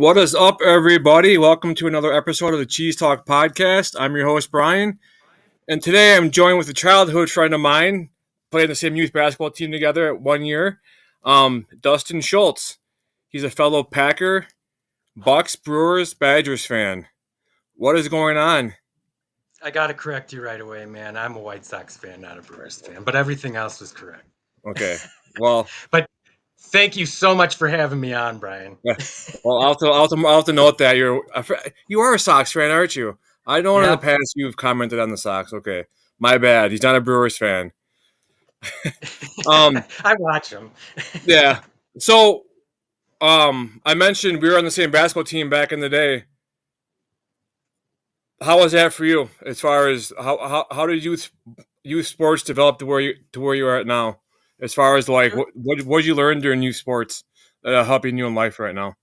What is up, everybody? Welcome to another episode of the Cheese Talk podcast. I'm your host, Brian, and today I'm joined with a childhood friend of mine, playing the same youth basketball team together at 1 year, Dustin Schultz. He's a fellow Packer, Bucks, Brewers, Badgers fan. What is going on? I got to correct you right away, man. I'm a White Sox fan, not a Brewers fan, but everything else was correct. Okay, well, But thank you so much for having me on, Brian. yeah. Well, I'll have to note that you are a Sox fan, aren't you? I know in the Yep. past you've commented on the Sox. Okay, my bad. He's not a Brewers fan. I watch them. Yeah. So, I mentioned we were on the same basketball team back in the day. How was that for you? As far as how did youth sports develop to where you are at now? As far as like what did you learn during youth sports that are helping you in life right now?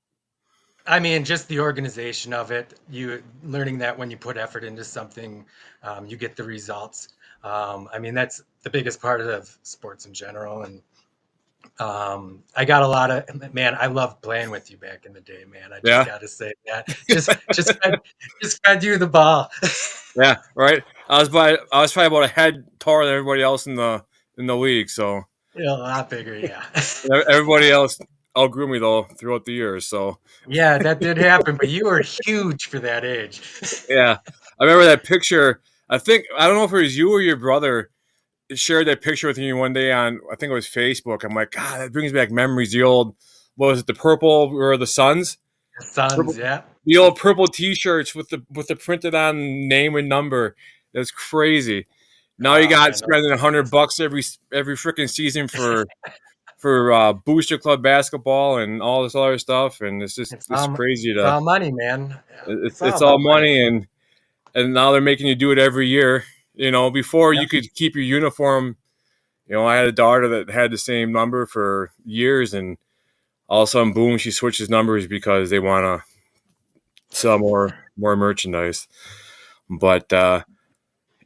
I mean, just the organization of it. You learning that when you put effort into something, you get the results. I mean, that's the biggest part of sports in general. And I got a lot of, man, I loved playing with you back in the day, man. I just got to say that. Just fed you the ball. Yeah, right. I was probably about a head taller than everybody else in the league. So Yeah, a lot bigger, yeah. everybody else outgrew me though throughout the years. So Yeah, that did happen, but you were huge for that age. yeah, I remember that picture. I don't know if it was you or your brother shared that picture with me one day on, I think it was Facebook. I'm like, God, that brings back memories. The old, what was it, the purple or the Suns? Suns, yeah. The old purple T-shirts with the printed on name and number. That's crazy. Now you got spending $100 every freaking season for Booster Club basketball and all this other stuff, and it's crazy. It's all money, man. It's all money, and now they're making you do it every year. You know, before you could keep your uniform. You know, I had a daughter that had the same number for years, and all of a sudden, boom, she switches numbers because they want to sell more merchandise. But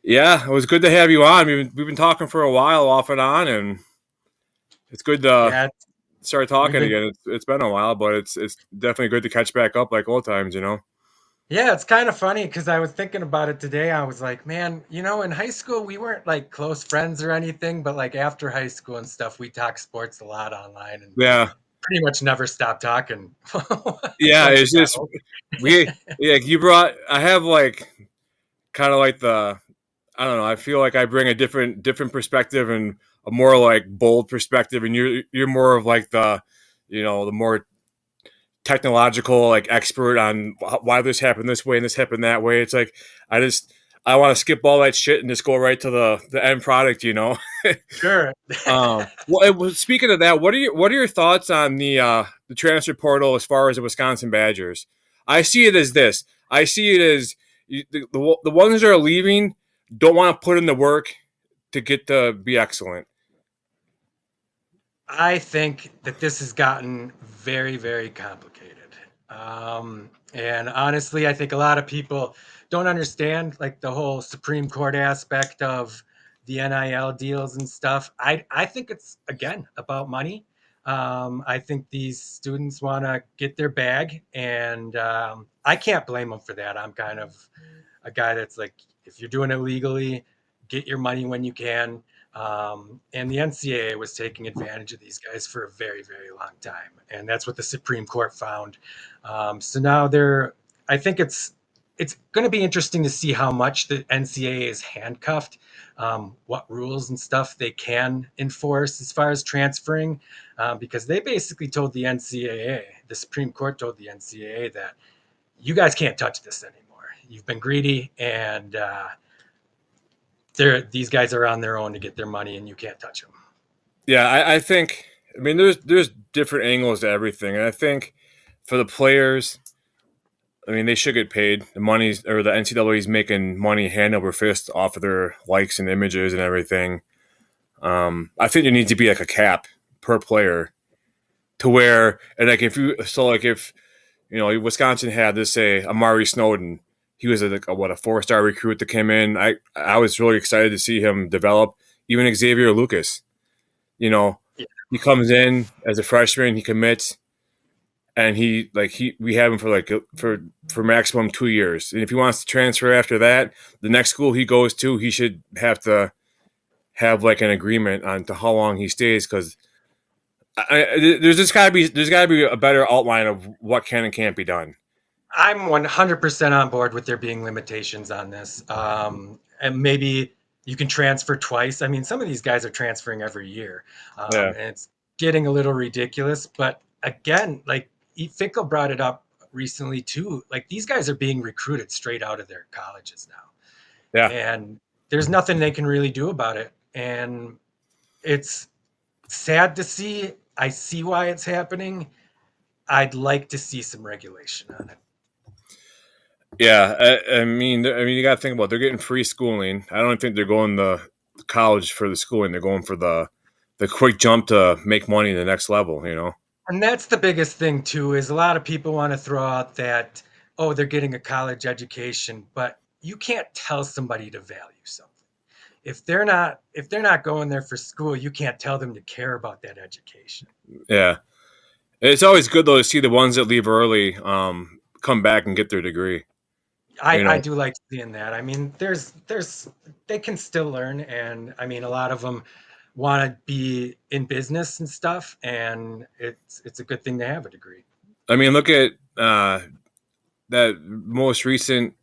yeah, it was good to have you on. We've been talking for a while, off and on, and it's good to start talking again. It's been a while, but it's definitely good to catch back up like old times, you know. Yeah, it's kind of funny because I was thinking about it today. I was like, man, in high school we weren't like close friends or anything, but like after high school and stuff, we talked sports a lot online and pretty much never stopped talking. Yeah, it's just I have like kind of like I don't know, I feel like I bring a different perspective and a more like bold perspective, and you're more of like the more technological like expert on why this happened this way and this happened that way. It's like I want to skip all that shit and just go right to the end product, you know. Sure. Well, speaking of that, what are your thoughts on the transfer portal as far as the Wisconsin Badgers? I see it as this. I see it as the ones that are leaving don't want to put in the work to get to be excellent. I think that this has gotten very, very complicated. And honestly, I think a lot of people don't understand like the whole Supreme Court aspect of the NIL deals and stuff. I think it's, again, about money. I think these students want to get their bag, and I can't blame them for that. I'm kind of a guy that's like, if you're doing it legally, get your money when you can. And the NCAA was taking advantage of these guys for a very, very long time. And that's what the Supreme Court found. So now I think it's going to be interesting to see how much the NCAA is handcuffed, what rules and stuff they can enforce as far as transferring, because they basically told the NCAA, the Supreme Court told the NCAA that you guys can't touch this anymore. You've been greedy, and these guys are on their own to get their money, and you can't touch them. Yeah, I think. I mean, there's different angles to everything, and I think for the players, I mean, they should get paid. The money's or the NCAA is making money hand over fist off of their likes and images and everything. I think there needs to be like a cap per player to where, and like if Wisconsin had this, say, Amari Snowden. He was a 4-star recruit that came in. I was really excited to see him develop. Even Xavier Lucas, he comes in as a freshman, he commits, and we have him for maximum 2 years. And if he wants to transfer after that, the next school he goes to, he should have to have like an agreement on to how long he stays, because there's got to be a better outline of what can and can't be done. I'm 100% on board with there being limitations on this. And maybe you can transfer twice. I mean, some of these guys are transferring every year, Yeah, and it's getting a little ridiculous. But again, like Fickle brought it up recently too. Like these guys are being recruited straight out of their colleges now, yeah, and there's nothing they can really do about it. And it's sad to see. I see why it's happening. I'd like to see some regulation on it. yeah. I mean, you got to think about they're getting free schooling. I don't think they're going to college for the schooling. They're going for the quick jump to make money the next level. And that's the biggest thing too, is a lot of people want to throw out that, oh, they're getting a college education, but you can't tell somebody to value something. If they're not going there for school, you can't tell them to care about that education. Yeah, it's always good though to see the ones that leave early come back and get their degree. You I know, do like seeing that. I mean, there's they can still learn, and I mean a lot of them want to be in business and stuff, and it's a good thing to have a degree. I mean, look at that most recent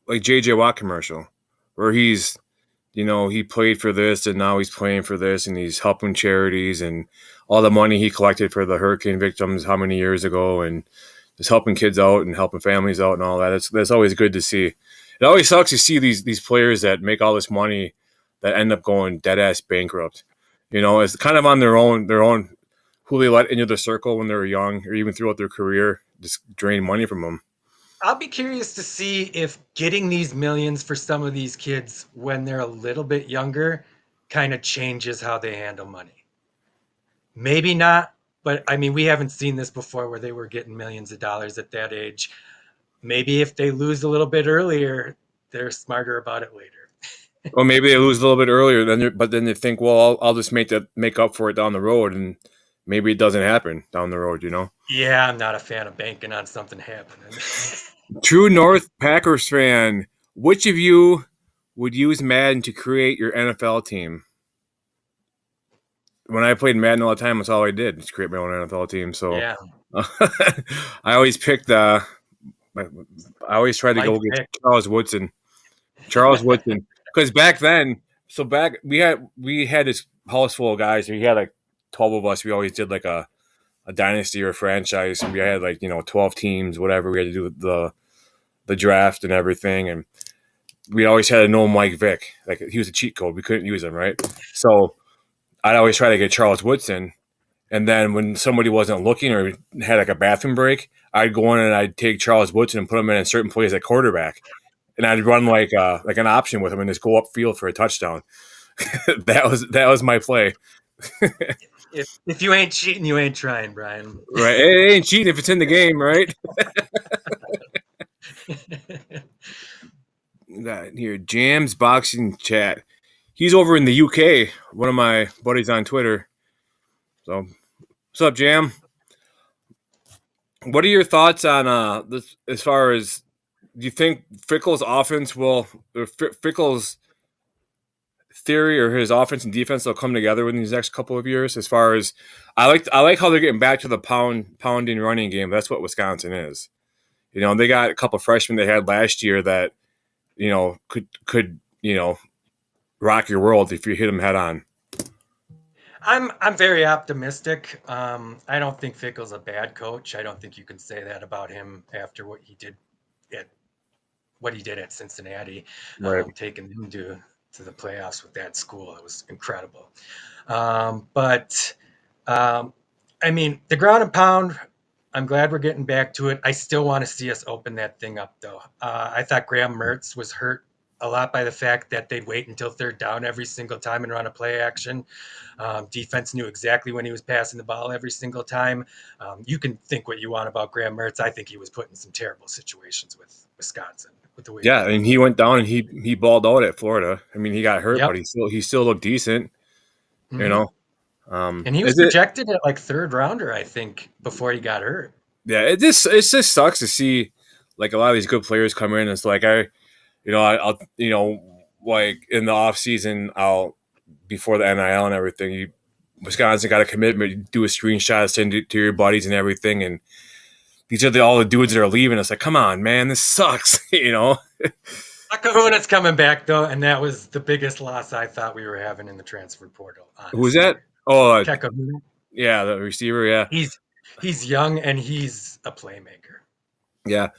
like JJ Watt commercial where he played for this and now he's playing for this and he's helping charities and all the money he collected for the hurricane victims how many years ago, and just helping kids out and helping families out and all that. That's always good to see. It always sucks to see these players that make all this money that end up going dead ass bankrupt. It's kind of on their own who they let into the circle when they were young or even throughout their career, just drain money from them. I'll be curious to see if getting these millions for some of these kids when they're a little bit younger kind of changes how they handle money. Maybe not, but I mean, we haven't seen this before where they were getting millions of dollars at that age. Maybe if they lose a little bit earlier, they're smarter about it later. Or maybe they lose a little bit earlier, but then they think, well, I'll just make up for it down the road, and maybe it doesn't happen down the road. Yeah, I'm not a fan of banking on something happening. True North Packers fan, which of you would use Madden to create your NFL team? When I played Madden all the time, that's all I did, is create my own NFL team. So Yeah, I always picked. I always tried to Mike go get Vick. Charles Woodson. Charles Woodson, because back then, we had this house full of guys. We had like 12 of us. We always did like a dynasty or a franchise. We had like 12 teams, whatever. We had to do the draft and everything, and we always had to know Mike Vick. Like he was a cheat code. We couldn't use him, right? So I'd always try to get Charles Woodson, and then when somebody wasn't looking or had like a bathroom break, I'd go in and I'd take Charles Woodson and put him in certain plays at quarterback, and I'd run like an option with him and just go upfield for a touchdown. that was my play. If you ain't cheating, you ain't trying, Brian. Right? It ain't cheating if it's in the game, right? Got here, Jams Boxing Chat. He's over in the UK. One of my buddies on Twitter. So, what's up, Jam? What are your thoughts on this? As far as, do you think Fickle's offense or Fickle's theory or his offense and defense will come together in these next couple of years? As far as, I like how they're getting back to the pounding running game. That's what Wisconsin is. They got a couple of freshmen they had last year that could rock your world if you hit them head on. I'm very optimistic. I don't think Fickle's a bad coach. I don't think you can say that about him after at what he did at Cincinnati, Right. taking him to the playoffs with that school. It was incredible. But I mean, the ground and pound. I'm glad we're getting back to it. I still want to see us open that thing up, though. I thought Graham Mertz was hurt a lot by the fact that they'd wait until third down every single time and run a play action. Defense knew exactly when he was passing the ball every single time. You can think what you want about Graham Mertz. I think he was put in some terrible situations with Wisconsin with the way. Yeah, and he went down and he balled out at Florida. I mean, he got hurt, Yep. but he still looked decent. Mm-hmm. And he was Is it? projected at like third rounder, I think, before he got hurt. Yeah, it just sucks to see like a lot of these good players come in. It's like I'll like in the off season, I'll before the NIL and everything, Wisconsin got a commitment. You do a screenshot, send it to your buddies and everything, and these are all the dudes that are leaving. It's like, come on, man, this sucks. Kahuna's coming back though, and that was the biggest loss I thought we were having in the transfer portal. Who's Honestly, that? Oh, Kahuna. yeah, the receiver. Yeah, He's young and he's a playmaker. yeah.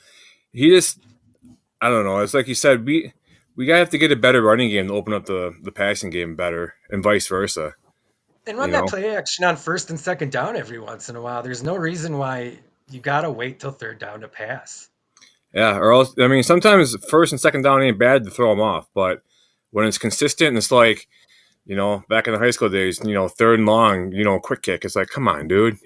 He just, I don't know. It's like you said, we gotta have to get a better running game to open up the passing game better, and vice versa. And You run that know. play action on first and second down every once in a while. There's no reason why you gotta wait till third down to pass. Yeah, or else, I mean, sometimes first and second down ain't bad to throw them off, but when it's consistent and it's like, back in the high school days, third and long, quick kick. It's like, come on, dude.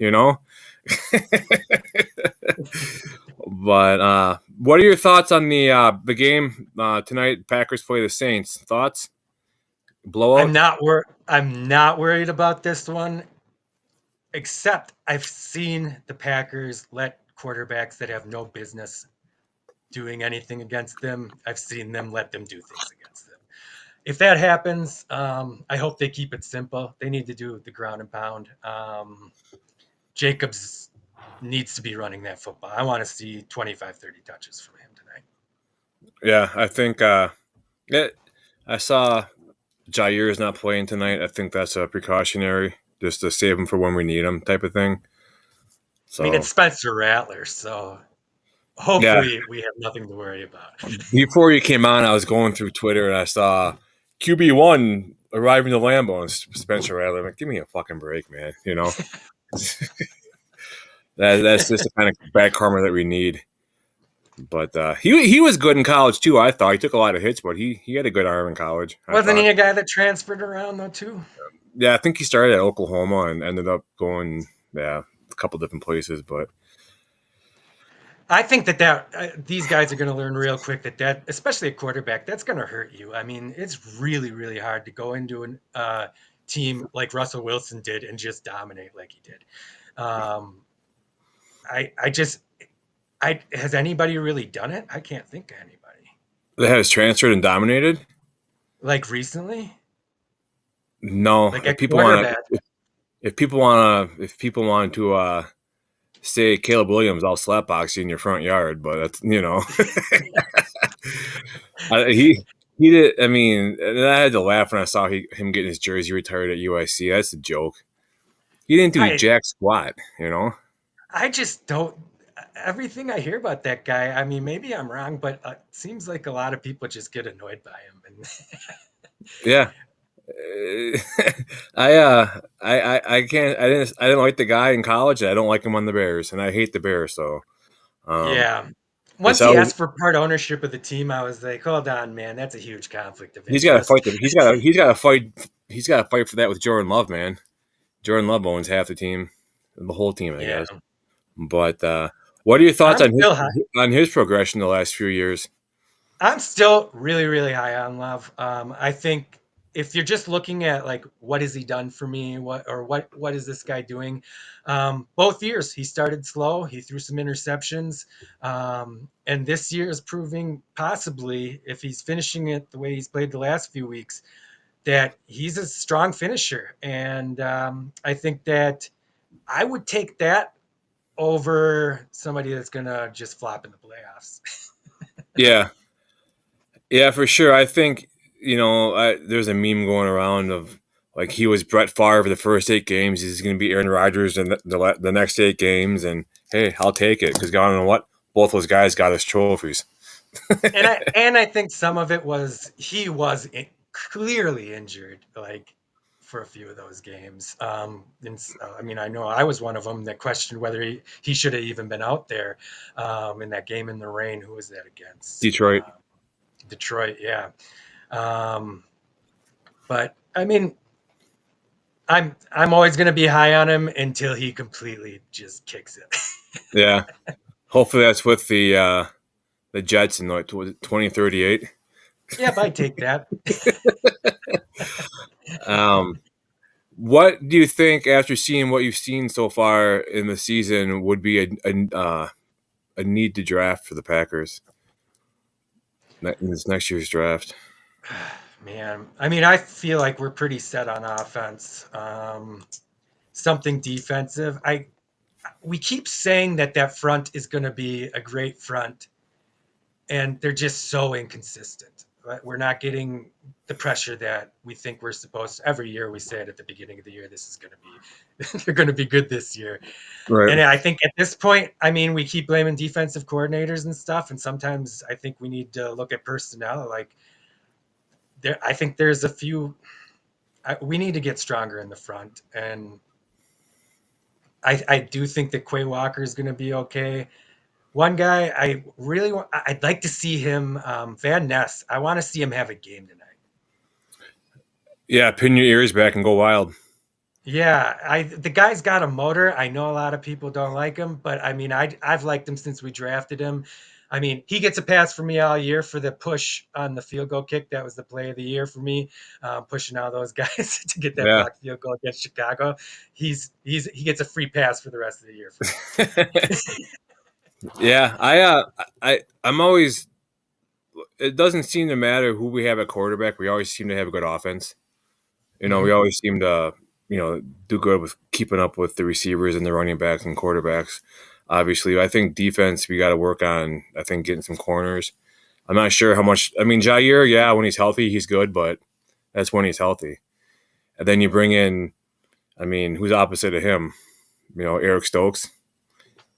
But what are your thoughts on the game tonight? Packers play the Saints. Thoughts? Blowout? I'm not worried about this one, except I've seen the Packers let quarterbacks that have no business doing anything against them. I've seen them let them do things against them. If that happens, I hope they keep it simple. They need to do the ground and pound. Jacobs needs to be running that football. I want to see 25, 30 touches from him tonight. Yeah, I think I saw Jair is not playing tonight. I think that's a precautionary, just to save him for when we need him, type of thing. I mean, So it's Spencer Rattler, so yeah, hopefully we have nothing to worry about. before you came on, I was going through Twitter and I saw QB1 arriving to Lambeau and Spencer Rattler. I'm like, give me a fucking break, man. That's just the kind of bad karma that we need. But he was good in college too. I thought he took a lot of hits, but he had a good arm in college. Wasn't he a guy that transferred around though too? Yeah, I think he started at Oklahoma and ended up going a couple different places. But I think that these guys are going to learn real quick that especially a quarterback, that's going to hurt you. I mean, it's really, really hard to go into a team like Russell Wilson did and just dominate like he did. Has anybody really done it? I can't think of anybody. that has transferred and dominated. Like recently? No, Like a quarterback. if people want to say Caleb Williams, I'll slapbox you in your front yard. But that's he did. I mean, and I had to laugh when I saw him getting his jersey retired at UIC. That's a joke. He didn't do jack squat. I just don't. Everything I hear about that guy, I mean, maybe I'm wrong, but it seems like a lot of people just get annoyed by him. And Yeah. I can't. I didn't like the guy in college. I don't like him on the Bears, and I hate the Bears. So yeah. Once he asked for part ownership of the team, I was like, "Hold on, man, that's a huge conflict of interest." he's got to fight. He's got to fight. He's got to fight for that with Jordan Love, man. Jordan Love owns half the team, the whole team, I guess. But what are your thoughts on his progression the last few years? I'm still really, really high on Love. I think if you're just looking at like what has he done for me, what is this guy doing? Both years he started slow, he threw some interceptions, and this year is proving possibly if he's finishing it the way he's played the last few weeks, that he's a strong finisher. And I think that I would take that over somebody that's gonna just flop in the playoffs. Yeah, for sure. I think there's a meme going around of like he was Brett Favre for the first 8 games. He's going to be Aaron Rodgers in the next 8 games, and hey, I'll take it because God, know what? Both those guys got us trophies. and I think some of it was he was clearly injured, like for a few of those games. And I mean, I know I was one of them that questioned whether he should have even been out there in that game in the rain. Who was that against? Detroit. Detroit, yeah. But I mean, I'm always going to be high on him until he completely just kicks it. Yeah, hopefully that's with the Jets in like 2038. Yeah, I take that. What do you think, after seeing what you've seen so far in the season, would be a need to draft for the Packers in this next year's draft? Man, I mean, I feel like we're pretty set on offense. Something defensive. We keep saying that front is going to be a great front, and they're just so inconsistent. Right? We're not getting the pressure that we think we're supposed to. Every year we say it at the beginning of the year, this is going to be, they're going to be good this year. Right. And I think at this point, I mean, we keep blaming defensive coordinators and stuff, and sometimes I think we need to look at personnel. Like I think there's a few. We need to get stronger in the front, and I do think that Quay Walker is going to be okay. One guy I really want, I'd like to see him, Van Ness. I want to see him have a game tonight. Yeah, pin your ears back and go wild. Yeah, the guy's got a motor. I know a lot of people don't like him, but I mean, I've liked him since we drafted him. I mean, he gets a pass from me all year for the push on the field goal kick. That was the play of the year for me, pushing all those guys to get that Yeah. blocked field goal against Chicago. He gets a free pass for the rest of the year for me. Yeah, I'm always. It doesn't seem to matter who we have at quarterback. We always seem to have a good offense. We Mhm. always seem to do good with keeping up with the receivers and the running backs and quarterbacks. Obviously, I think defense we got to work on. I think getting some corners. I'm not sure how much. I mean, Jair, yeah, when he's healthy, he's good, but that's when he's healthy. And then you bring in, I mean, who's opposite of him? Eric Stokes.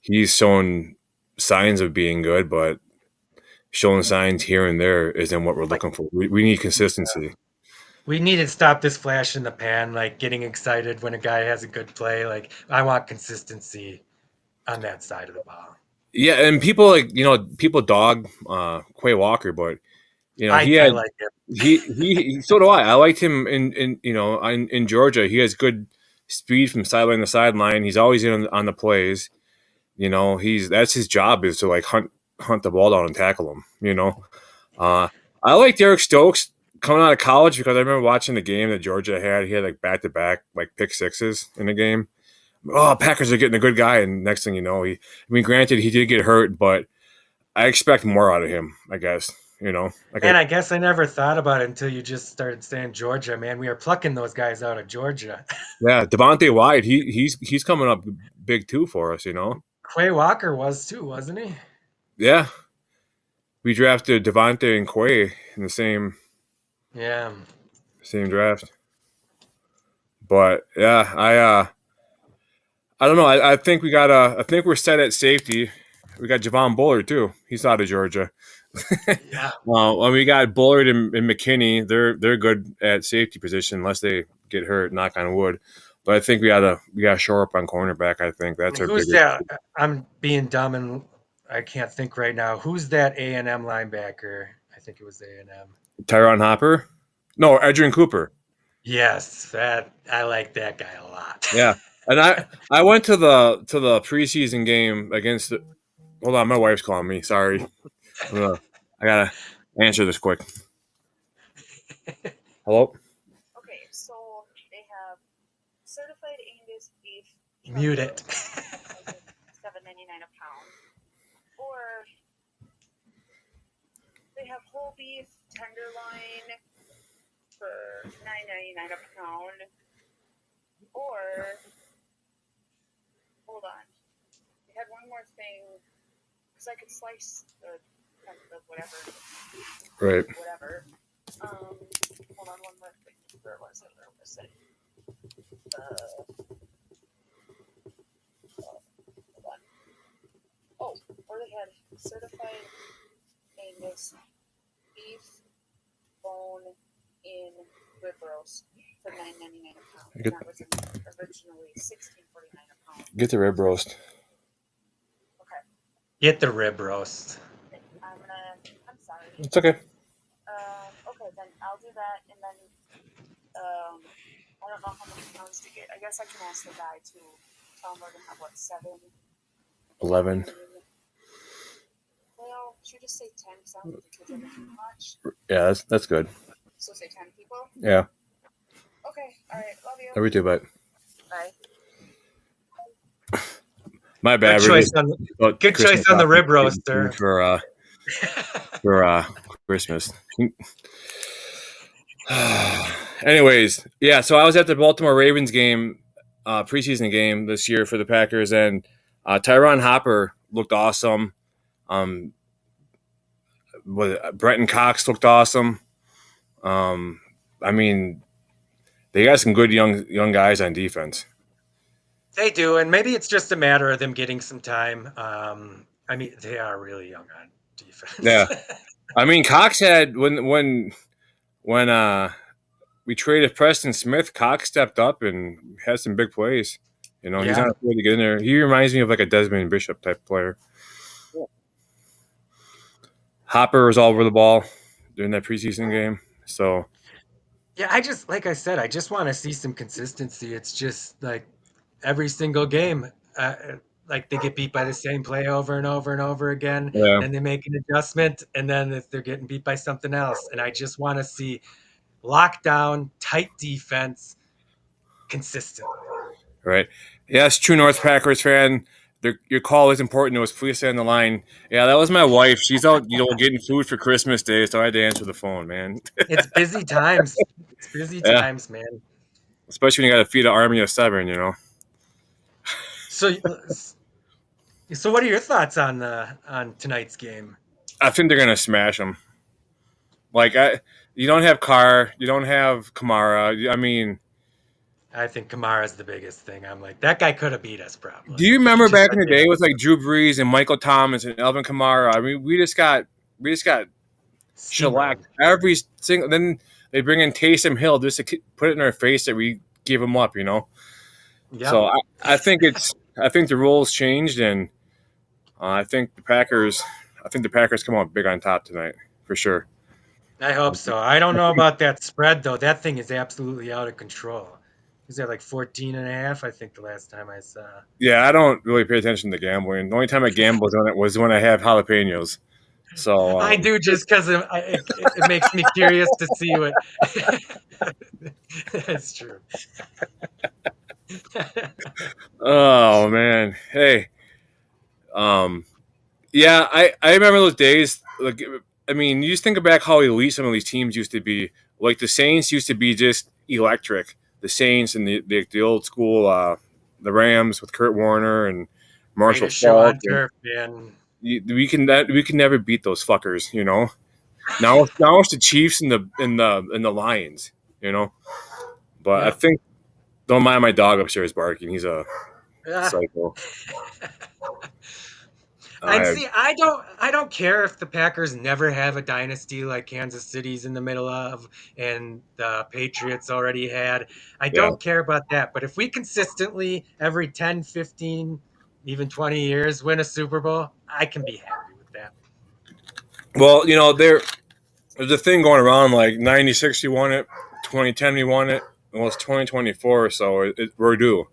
He's shown signs of being good, but showing signs here and there isn't what we're Like, looking for. We need consistency. we need to stop this flash in the pan, like getting excited when a guy has a good play. Like, I want consistency on that side of the ball. Yeah, and people people dog Quay Walker, but he I had like it. so do I. I liked him in Georgia. He has good speed from sideline to sideline. He's always in on the plays. That's his job, is to like hunt the ball down and tackle him. Uh, I like Derek Stokes coming out of college because I remember watching the game that Georgia had. He had like back to back like pick sixes in the game. Oh, Packers are getting a good guy, and next thing you know, I mean, granted, he did get hurt, but I expect more out of him. I guess like And I guess I never thought about it until you just started saying Georgia. Man, we are plucking those guys out of Georgia. yeah, Devontae White, he's coming up big too for us. Quay Walker was too, wasn't he? Yeah, we drafted Devontae and Quay in the Yeah. same draft, but yeah, I don't know. I think I think we're set at safety. We got Javon Bullard too. He's out of Georgia. Yeah. Well, we got Bullard and McKinney. They're good at safety position unless they get hurt. Knock on wood. But I think we gotta shore up on cornerback. I think that's our Who's biggest. that? I'm being dumb and I can't think right now. Who's that A&M linebacker? I think it was A&M. Tyron Hopper. No, Adrian Cooper. Yes, that I like that guy a lot. Yeah, and I went to the preseason game against. Hold on, my wife's calling me. Sorry, I gotta answer this quick. Hello. Okay, so they have certified Angus beef. Mute it. $7.99 a pound, or they have whole beef tenderloin for $9.99 a pound, or hold on, they had one more thing because I could slice the whatever. Right. Whatever. Hold on, one more thing. Where was it? Hold on. Oh, or they had certified Angus beef bone in rib roast for $9.99 a pound. And that was originally $16.49 a pound. Get the rib roast. Okay. Get the rib roast. I'm sorry. It's okay. Okay, then I'll do that, and then I don't know how many pounds to get. I guess I can ask the guy to tell him we're gonna have 7, 11. Well, should we just say 10? Because I don't think the kids are gonna eat much. Yeah, that's good. So say 10 people. Yeah. Okay. Okay. All right. Love you. Love you too, but Bye. my bad. Good choice on the rib roaster. For Christmas. Anyways, yeah. So I was at the Baltimore Ravens game, preseason game this year for the Packers, and Tyron Hopper looked awesome. Brenton Cox looked awesome. I mean, they got some good young guys on defense. They do, and maybe it's just a matter of them getting some time. I mean, they are really young on defense. Yeah, I mean, Cox had when we traded Preston Smith, Cox stepped up and had some big plays. You know, he's not afraid to get in there. He reminds me of like a Desmond Bishop type player. Yeah. Hopper was all over the ball during that preseason game. So yeah, like I said, I just want to see some consistency. It's just like every single game, like they get beat by the same play over and over and over again. yeah, Then they make an adjustment, and then if they're getting beat by something else. And I just want to see lockdown, tight defense consistently. right. Yes, True North Packers fan. Your call is important to us. Please stay on the line. Yeah, that was my wife. She's out, getting food for Christmas Day, so I had to answer the phone, man. It's busy times. It's busy Yeah. times, man. Especially when you got to feed an army of 7, you know. So what are your thoughts on tonight's game? I think they're gonna smash them. Like you don't have Carr, you don't have Kamara. I mean, I think Kamara's the biggest thing. I'm like, that guy could have beat us probably. do you remember back in the day with like Drew Brees and Michael Thomas and Elvin Kamara? I mean, we just got shellacked every single. Then they bring in Taysom Hill just to put it in our face that we gave him up, you know. Yeah. So I think the rules changed, and I think the Packers come out big on top tonight for sure. I hope so. I don't know about that spread though. That thing is absolutely out of control. Is that like 14.5? I think the last time I saw. Yeah, I don't really pay attention to gambling. The only time I gambled on it was when I have jalapenos. So I do just because it makes me curious to see what. That's true. Oh man, hey, yeah, I remember those days. Like, I mean, you just think back how elite some of these teams used to be. Like the Saints used to be just electric. The Saints and the old school, the Rams with Kurt Warner and Marshall Faulk. We can never beat those fuckers, you know. Now it's the Chiefs and the Lions, you know. But yeah. I think don't mind my dog upstairs barking. He's a psycho. I don't care if the Packers never have a dynasty like Kansas City's in the middle of and the Patriots already had. I don't care about that. But if we consistently every 10, 15, even 20 years win a Super Bowl, I can be happy with that. Well, you know, there's a thing going around like 96 you won it, 2010 you won it. Well, it's 2024, so we're due.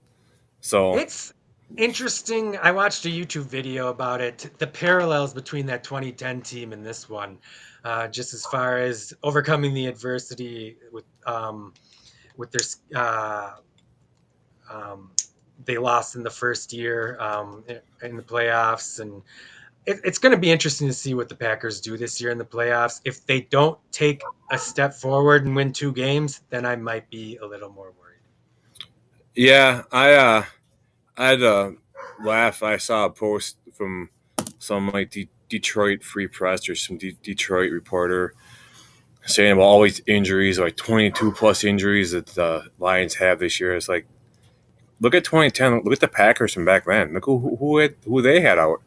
So it's interesting. I watched a YouTube video about it. The parallels between that 2010 team and this one, just as far as overcoming the adversity with their they lost in the first year in the playoffs, and it's going to be interesting to see what the Packers do this year in the playoffs. If they don't take a step forward and win 2 games, then I might be a little more worried. Yeah, I had a laugh. I saw a post from some like Detroit Free Press or some Detroit reporter saying about all these injuries, like 22 plus injuries that the Lions have this year. It's like, look at 2010. Look at the Packers from back then. Look who they had out.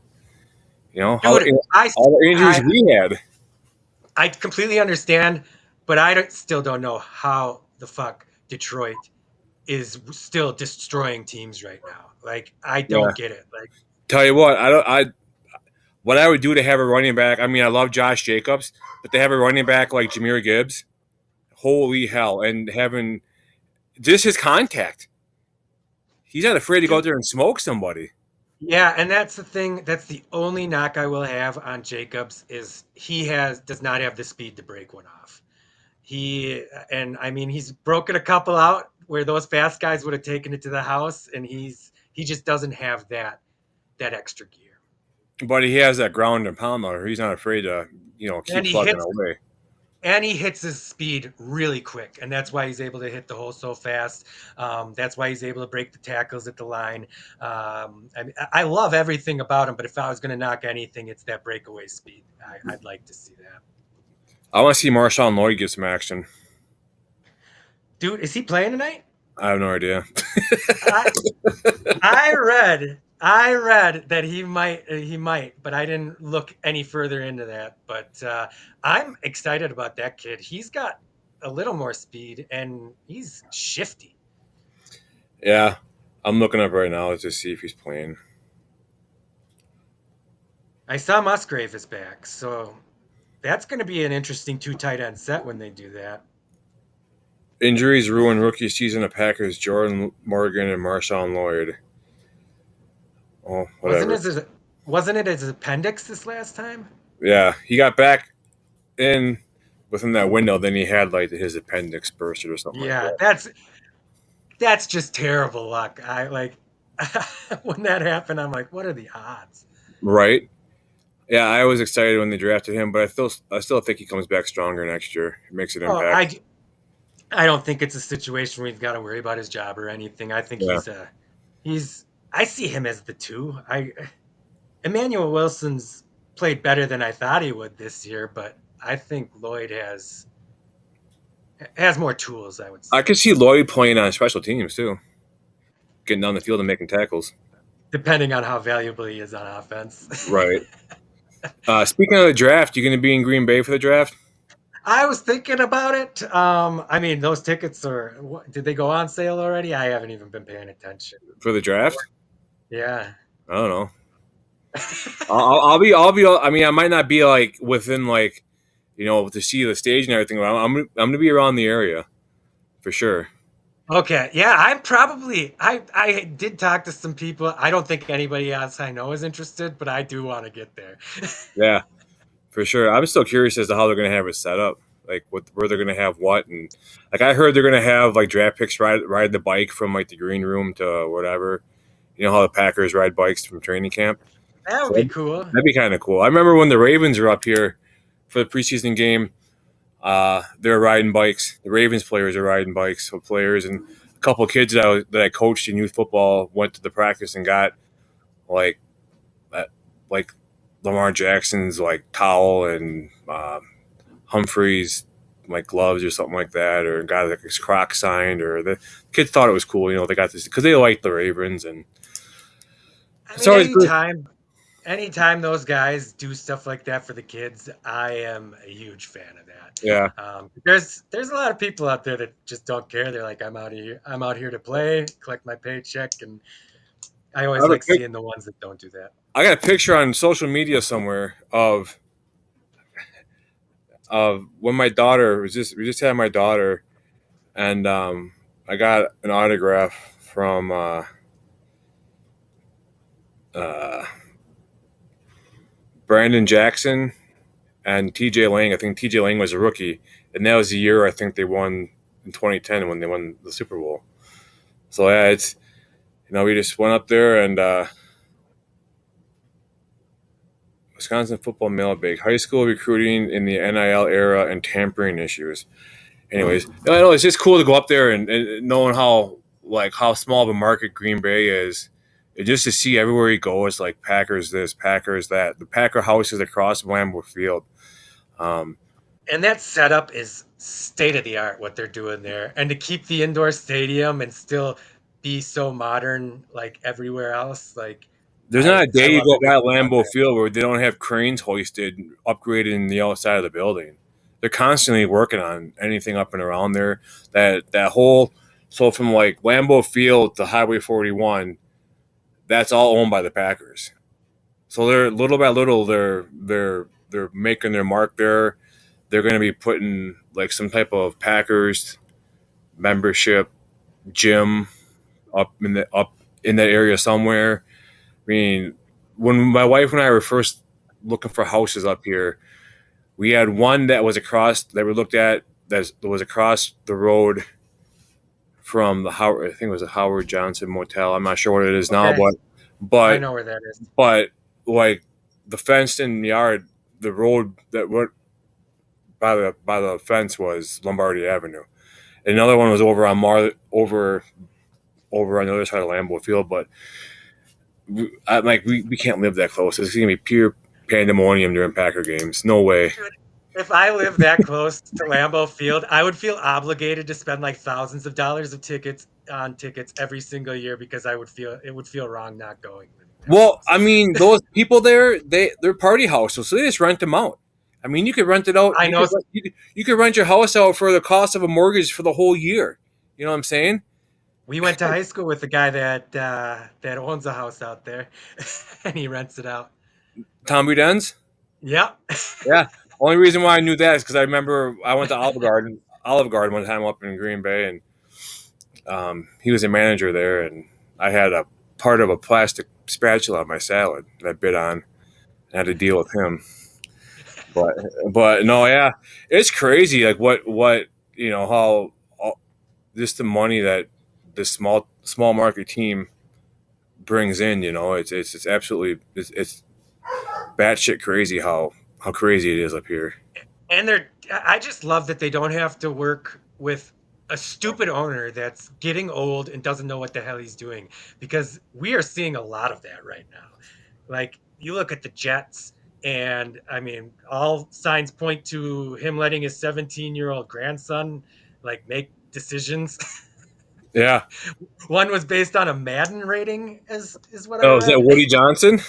You know, all the injuries we had. I completely understand, but I still don't know how the fuck Detroit is still destroying teams right now. Like, I don't get it. Like, tell you what, what I would do to have a running back. I mean, I love Josh Jacobs, but to have a running back like Jahmyr Gibbs, holy hell! And having just his contact, he's not afraid to go out there and smoke somebody. Yeah, and that's the thing. That's the only knock I will have on Jacobs is he does not have the speed to break one off. He's broken a couple out where those fast guys would have taken it to the house, and he just doesn't have that extra gear. But he has that ground and pound motor. He's not afraid to, keep plugging away. And he hits his speed really quick, and that's why he's able to hit the hole so fast. That's why he's able to break the tackles at the line. I love everything about him, but if I was going to knock anything, it's that breakaway speed. I'd like to see that. I want to see Marshawn Lloyd get some action. Dude, is he playing tonight? I have no idea. I read that he might, but I didn't look any further into that. But I'm excited about that kid. He's got a little more speed, and he's shifty. Yeah, I'm looking up right now to see if he's playing. I saw Musgrave is back, so that's going to be an interesting 2 tight end set when they do that. Injuries ruin rookie season of Packers Jordan Morgan and Marshawn Lloyd. Oh, whatever. Wasn't it his appendix this last time? Yeah, he got back in within that window. Then he had like his appendix bursted or something. Yeah, like that. that's just terrible luck. I like when that happened. I'm like, what are the odds? Right. Yeah, I was excited when they drafted him, but I still think he comes back stronger next year. It makes an impact. I don't think it's a situation where he's got to worry about his job or anything. I think I see him as the 2. Emmanuel Wilson's played better than I thought he would this year, but I think Lloyd has more tools, I would say. I could see Lloyd playing on special teams too, getting down the field and making tackles. Depending on how valuable he is on offense. Right. Speaking of the draft, you going to be in Green Bay for the draft? I was thinking about it. I mean, those tickets did they go on sale already? I haven't even been paying attention. For the draft? Yeah. I don't know. I'll be. I mean, I might not be like within like, to see the stage and everything. I'm gonna be around the area, for sure. Okay. Yeah, I'm probably. I did talk to some people. I don't think anybody else I know is interested, but I do want to get there. Yeah, for sure. I'm still curious as to how they're gonna have it set up, like where they're gonna have what, and like I heard they're gonna have like draft picks ride the bike from like the green room to whatever. You know how the Packers ride bikes from training camp. That would be cool. That'd be kind of cool. I remember when the Ravens were up here for the preseason game, they were riding bikes. The Ravens players are riding bikes with players, and a couple of kids that I coached in youth football went to the practice and got like Lamar Jackson's like towel and Humphrey's like gloves or something like that, or got like his Croc signed, or the kids thought it was cool. They got this because they liked the Ravens, and anytime those guys do stuff like that for the kids, I am a huge fan of that. Yeah. There's a lot of people out there that just don't care. They're like, I'm out here to play, collect my paycheck, and I always like seeing the ones that don't do that. I got a picture on social media somewhere of when my daughter we just had my daughter, and I got an autograph from Brandon Jackson and TJ Lang. I think TJ Lang was a rookie, and that was the year I think they won in 2010 when they won the Super Bowl. So yeah, it's we just went up there and Wisconsin football mailbag, high school recruiting in the NIL era and tampering issues. Anyways, it's just cool to go up there and knowing how small of a market Green Bay is. And just to see everywhere you go, it's like Packers this, Packers that. The Packer house is across Lambeau Field. And that setup is state of the art, what they're doing there. And to keep the indoor stadium and still be so modern like everywhere else, like there's not a day you go by Lambeau Field where they don't have cranes hoisted, upgraded in the outside of the building. They're constantly working on anything up and around there. So from like Lambeau Field to Highway 41, that's all owned by the Packers. So they're little by little they're making their mark there. They're going to be putting like some type of Packers membership gym up in that area somewhere. I mean, when my wife and I were first looking for houses up here, we had one that was across the road from the Howard. I think it was a Howard Johnson Motel. I'm not sure what it is now, Okay. I but know where that is. but like the fenced in yard, the road that went by the fence was Lombardi Avenue. And another one was over on over on the other side of Lambeau Field. But I'm like, we can't live that close. It's gonna be pure pandemonium during Packer games. No way. If I lived that close to Lambeau Field, I would feel obligated to spend like thousands of dollars of tickets every single year because it would feel wrong not going. Well, I mean, those people there, they're party houses, so they just rent them out. I mean, you could rent it out. I know. You could rent your house out for the cost of a mortgage for the whole year. You know what I'm saying? We went to high school with a guy that owns a house out there, and he rents it out. Tom Budens? Yep. Yeah. Only reason why I knew that is because I remember I went to Olive Garden one time up in Green Bay, and he was a manager there, and I had a part of a plastic spatula on my salad that I bit on. I had to deal with him. But no, yeah, it's crazy. Like what how just the money that this small market team brings in. It's absolutely it's batshit crazy how crazy it is up here. And I just love that they don't have to work with a stupid owner that's getting old and doesn't know what the hell he's doing, because we are seeing a lot of that right now. Like, you look at the Jets, and I mean, all signs point to him letting his 17-year-old grandson like make decisions. Yeah. One was based on a Madden rating, is what I Oh, read. is that Woody Johnson?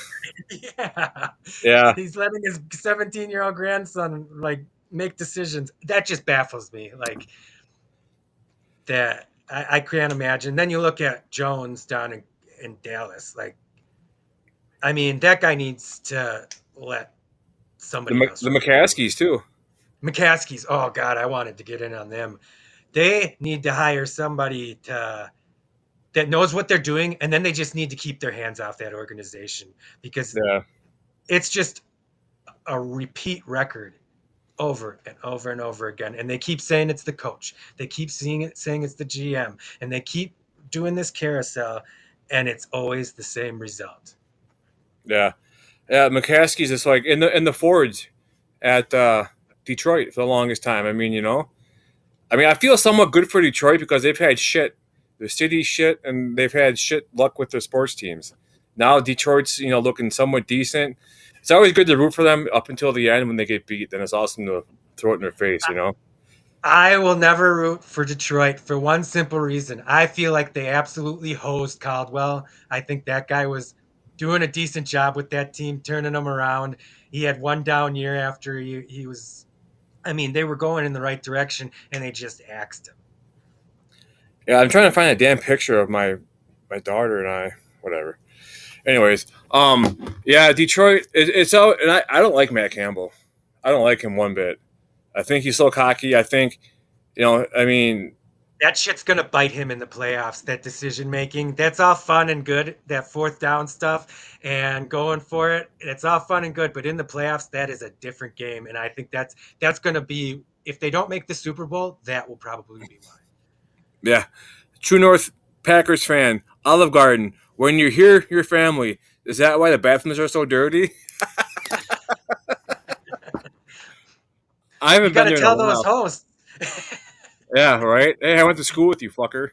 Yeah. Yeah. He's letting his 17-year-old grandson like make decisions. That just baffles me. Like, that I can't imagine. Then you look at Jones down in Dallas. Like, I mean, that guy needs to let somebody else. The McCaskies too. McCaskies. Oh God, I wanted to get in on them. They need to hire somebody that knows what they're doing, and then they just need to keep their hands off that organization, because it's just a repeat record over and over and over again. And they keep saying it's the coach. They keep saying it's the GM, and they keep doing this carousel, and it's always the same result. Yeah. Yeah, McCaskey's just like in the Fords at Detroit for the longest time. I mean, I feel somewhat good for Detroit because they've had shit, the city shit, and they've had shit luck with their sports teams. Now Detroit's looking somewhat decent. It's always good to root for them up until the end when they get beat. Then it's awesome to throw it in their face. I will never root for Detroit for one simple reason. I feel like they absolutely hosed Caldwell. I think that guy was doing a decent job with that team, turning them around. He had one down year after he was. I mean, they were going in the right direction, and they just axed him. Yeah, I'm trying to find a damn picture of my daughter and I. Whatever. Anyways, yeah, Detroit. It's out, and I don't like Matt Campbell. I don't like him one bit. I think he's so cocky. I think, that shit's gonna bite him in the playoffs. That decision making, that's all fun and good. That fourth down stuff and going for it, it's all fun and good. But in the playoffs, that is a different game. And I think that's gonna be, if they don't make the Super Bowl, that will probably be why. Yeah, True North Packers fan, Olive Garden. When you're here, your family. Is that why the bathrooms are so dirty? I haven't been there in a while. You gotta tell those hosts. Yeah, right. Hey, I went to school with you, fucker.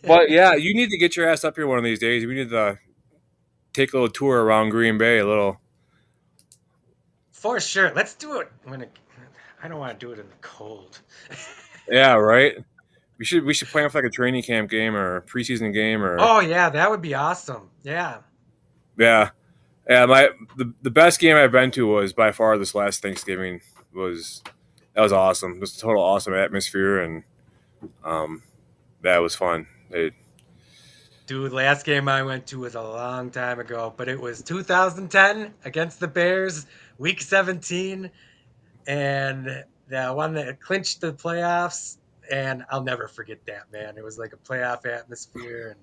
But yeah, you need to get your ass up here one of these days. We need to take a little tour around Green Bay. A little. For sure. Let's do it I don't want to do it in the cold. Yeah, right. We should plan for like a training camp game or a preseason game or. Oh yeah, that would be awesome. Yeah. Yeah. Yeah, the best game I've been to was by far this last Thanksgiving. That was awesome. It was a total awesome atmosphere, and that was fun. Dude, last game I went to was a long time ago, but it was 2010 against the Bears, Week 17, and the one that clinched the playoffs. And I'll never forget that, man. It was like a playoff atmosphere. And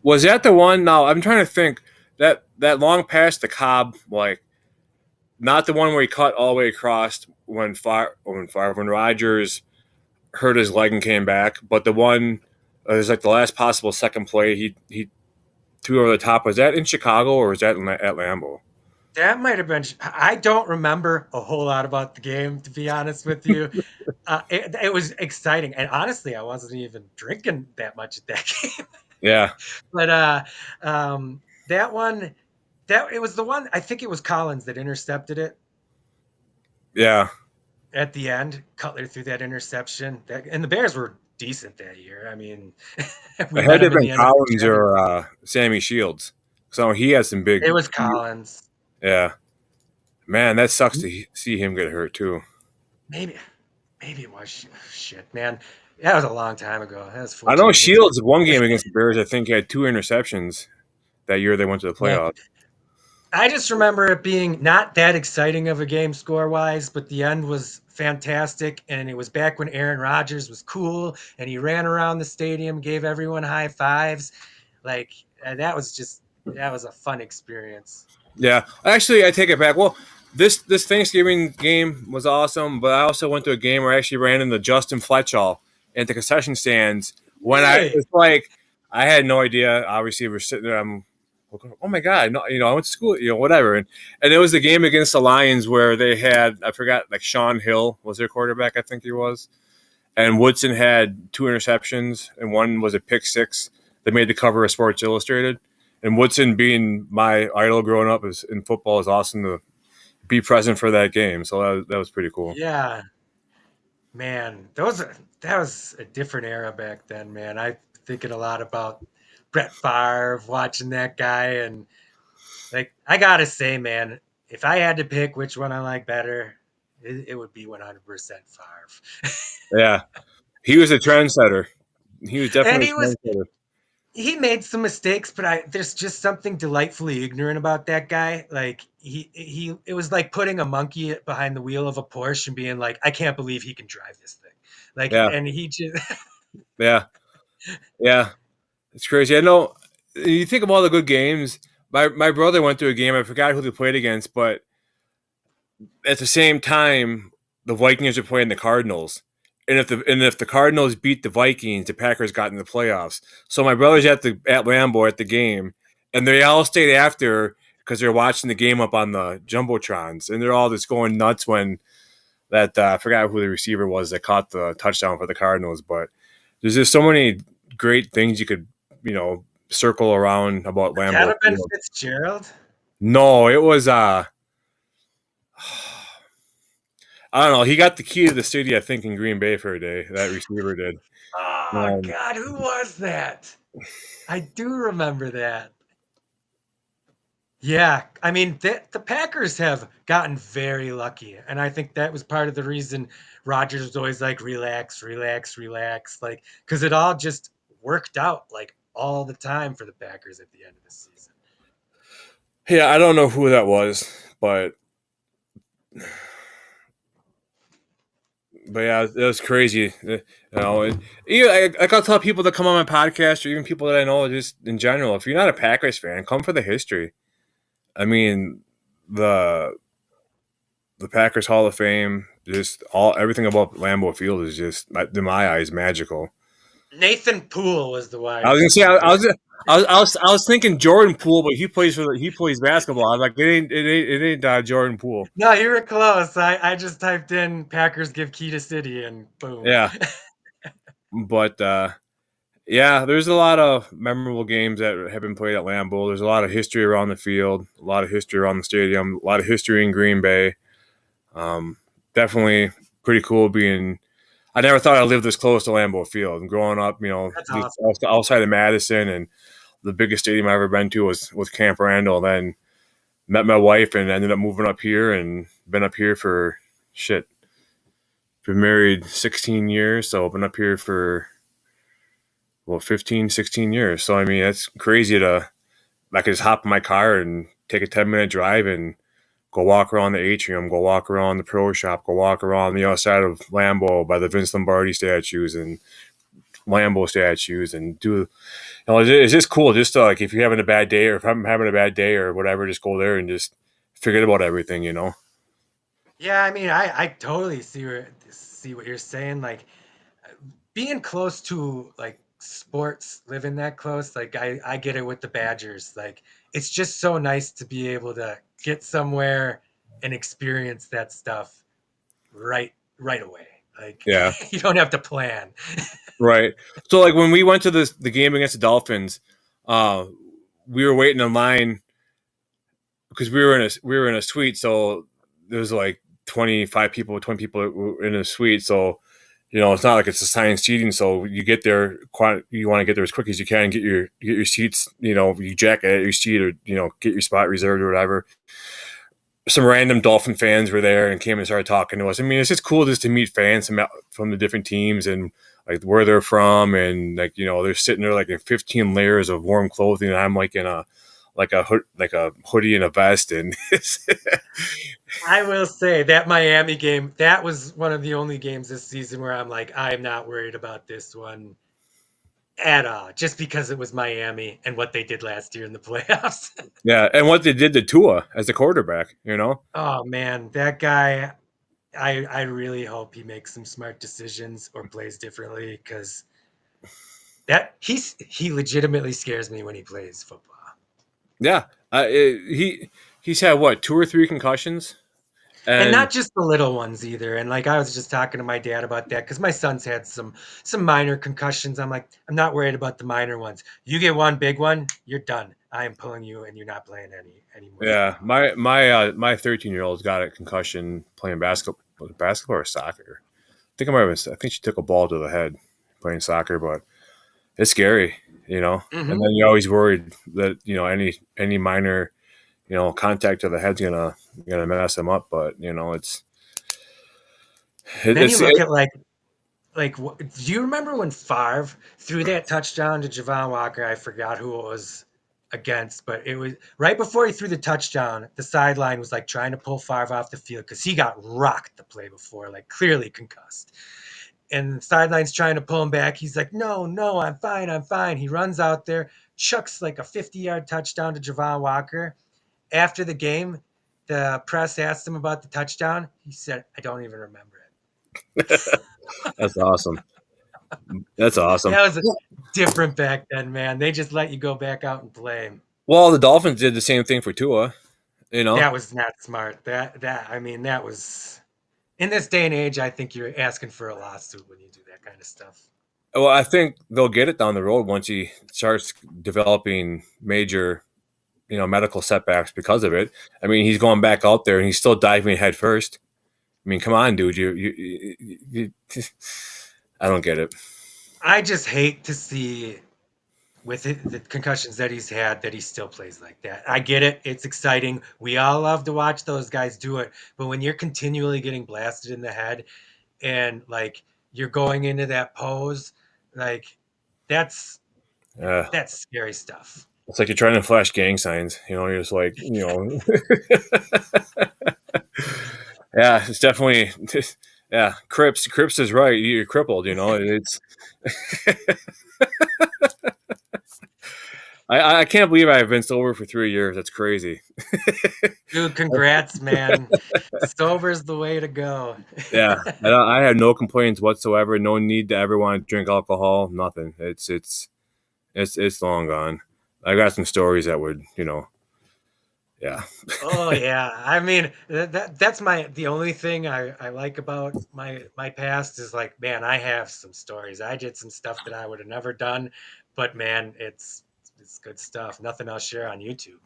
was that the one? No, I'm trying to think. That long pass to Cobb, like, not the one where he cut all the way across when Rodgers hurt his leg and came back. But the one, it was like the last possible second play he threw over the top. Was that in Chicago or was that at Lambeau? That might have been. I don't remember a whole lot about the game, to be honest with you. It was exciting, and honestly, I wasn't even drinking that much at that game. Yeah. But that one, it was the one. I think it was Collins that intercepted it Yeah. at the end. Cutler threw that interception, and the Bears were decent that year. I mean, we It met had to them have in been the NFC Collins Championship. or Sammy Shields. So he has some big. It was Collins. Yeah. Man, that sucks to see him get hurt too. Maybe it was shit, man. That was a long time ago. That was I 14 know years ago. Shields one game against the Bears. I think he had 2 interceptions that year. They went to the Yeah. playoffs. I just remember it being not that exciting of a game score wise, but the end was fantastic. And it was back when Aaron Rodgers was cool and he ran around the stadium, gave everyone high fives. Like, that was a fun experience. Yeah, actually, I take it back. Well, this Thanksgiving game was awesome, but I also went to a game where I actually ran into Justin Fletchall at the concession stands. When Really? it's like I had no idea. Obviously, we're sitting there. I'm looking, oh my god, no, I went to school, whatever. And it was the game against the Lions where they had, I forgot, like Shawn Hill was their quarterback, I think he was, and Woodson had 2 interceptions and one was a pick six. They made the cover of Sports Illustrated. And Woodson, being my idol growing up in football, is awesome to be present for that game. So that was pretty cool. Yeah. Man, that was a different era back then, man. I'm thinking a lot about Brett Favre, watching that guy, and like I gotta say, man, if I had to pick which one I like better, it would be 100% Favre. Yeah, he was a trendsetter. He was And definitely a trendsetter. he made some mistakes, but there's just something delightfully ignorant about that guy. Like it was like putting a monkey behind the wheel of a Porsche and being like, I can't believe he can drive this thing. Like, Yeah, and he just yeah, yeah. It's crazy. I know. You think of all the good games. My brother went to a game. I forgot who they played against, but at the same time, the Vikings are playing the Cardinals. And if the Cardinals beat the Vikings, the Packers got in the playoffs. So my brother's at Lambeau at the game, and they all stayed after because they're watching the game up on the jumbotrons, and they're all just going nuts when that I forgot who the receiver was that caught the touchdown for the Cardinals. But there's just so many great things you could circle around about Could Lambeau that have been Field. Fitzgerald? No, it was I don't know. He got the key to the city, I think, in Green Bay for a day. That receiver did. Oh God, who was that? I do remember that. Yeah, I mean the Packers have gotten very lucky, and I think that was part of the reason Rodgers was always like, relax, relax, relax, like because it all just worked out like all the time for the Packers at the end of the season. Yeah, I don't know who that was, but yeah, that was crazy. I'll tell people that come on my podcast, or even people that I know, just in general, if you're not a Packers fan, come for the history. I mean, the Packers Hall of Fame, just everything about Lambeau Field is just, in my eyes, magical. Nathan Poole was the wide I was gonna say, receiver. I was thinking Jordan Poole, but he plays basketball. I was like, it ain't Jordan Poole. No, you were close. I just typed in Packers give key to city and boom. Yeah, but yeah, there's a lot of memorable games that have been played at Lambeau. There's a lot of history around the field, a lot of history around the stadium, a lot of history in Green Bay. Definitely pretty cool being. I never thought I'd live this close to Lambeau Field. And growing up, That's just awesome. outside of Madison, and the biggest stadium I've ever been to was Camp Randall. Then met my wife and ended up moving up here and been up here for shit. Been married 16 years, so I've been up here for 15, 16 years. So I mean, that's crazy I could just hop in my car and take a 10-minute drive and go walk around the atrium, go walk around the pro shop, go walk around the outside of Lambeau by the Vince Lombardi statues and Lambeau statues and do, it's just cool just to, like, if you're having a bad day or if I'm having a bad day or whatever, just go there and just forget about everything, Yeah, I mean, I totally see what you're saying. Like, being close to like sports, living that close, like I get it with the Badgers. Like it's just so nice to be able to get somewhere and experience that stuff right away. Like Yeah, you don't have to plan. right. So like when we went to the game against the Dolphins, uh, we were waiting in line because we were in a suite, so there was like 20 people in a suite. So it's not like it's assigned seating. So you get there, you want to get there as quick as you can, get your seats. You jack at your seat, or get your spot reserved or whatever. Some random Dolphin fans were there and came and started talking to us. I mean, it's just cool just to meet fans from the different teams and like where they're from, and like they're sitting there like in 15 layers of warm clothing, and I'm like in a hoodie and a vest, and I will say that Miami game, that was one of the only games this season where I'm like, I'm not worried about this one at all, just because it was Miami and what they did last year in the playoffs. yeah, and what they did to Tua as a quarterback, Oh man, that guy, I really hope he makes some smart decisions or plays differently, because he legitimately scares me when he plays football. Yeah, he's had what, 2 or 3 concussions, And and not just the little ones either. And like I was just talking to my dad about that, because my son's had some minor concussions. I'm like, I'm not worried about the minor ones. You get one big one, you're done. I am pulling you, and you're not playing any more yeah, football. my 13-year-old's got a concussion playing basketball or soccer. I think she took a ball to the head playing soccer, but it's scary. And Hmm. then you're always worried that any minor contact to the head's gonna mess them up. But Then you it's look at do you remember when Favre threw that touchdown to Javon Walker? I forgot who it was against, but it was right before he threw the touchdown. The sideline was like trying to pull Favre off the field because he got rocked the play before, like clearly concussed. And the sideline's trying to pull him back. He's like, no, no, I'm fine, I'm fine. He runs out there, chucks like a 50-yard touchdown to Javon Walker. After the game, the press asked him about the touchdown. He said, I don't even remember it. that's awesome. That's awesome. That was different back then, man. They just let you go back out and play. Well, the Dolphins did the same thing for Tua. That was not smart. I mean, that was in this day and age, I think you're asking for a lawsuit when you do that kind of stuff. Well, I think they'll get it down the road once he starts developing major, medical setbacks because of it. I mean, he's going back out there and he's still diving head first. I mean, come on, dude. You I don't get it. I just hate to see with the concussions that he's had that he still plays like that. I get it. It's exciting. We all love to watch those guys do it. But when you're continually getting blasted in the head and like you're going into that pose, like that's Uh, scary stuff. it's like you're trying to flash gang signs. You're just like, yeah, it's definitely, yeah. Crips is right. You're crippled. It's. I can't believe I've been sober for 3 years. That's crazy. Dude, congrats, man. Sober's the way to go. Yeah, I have no complaints whatsoever. No need to ever want to drink alcohol. Nothing. It's long gone. I got some stories that would, yeah. Oh yeah. I mean, that's the only thing I like about my past is like, man, I have some stories. I did some stuff that I would have never done, but man, it's good stuff. Nothing I'll share on YouTube.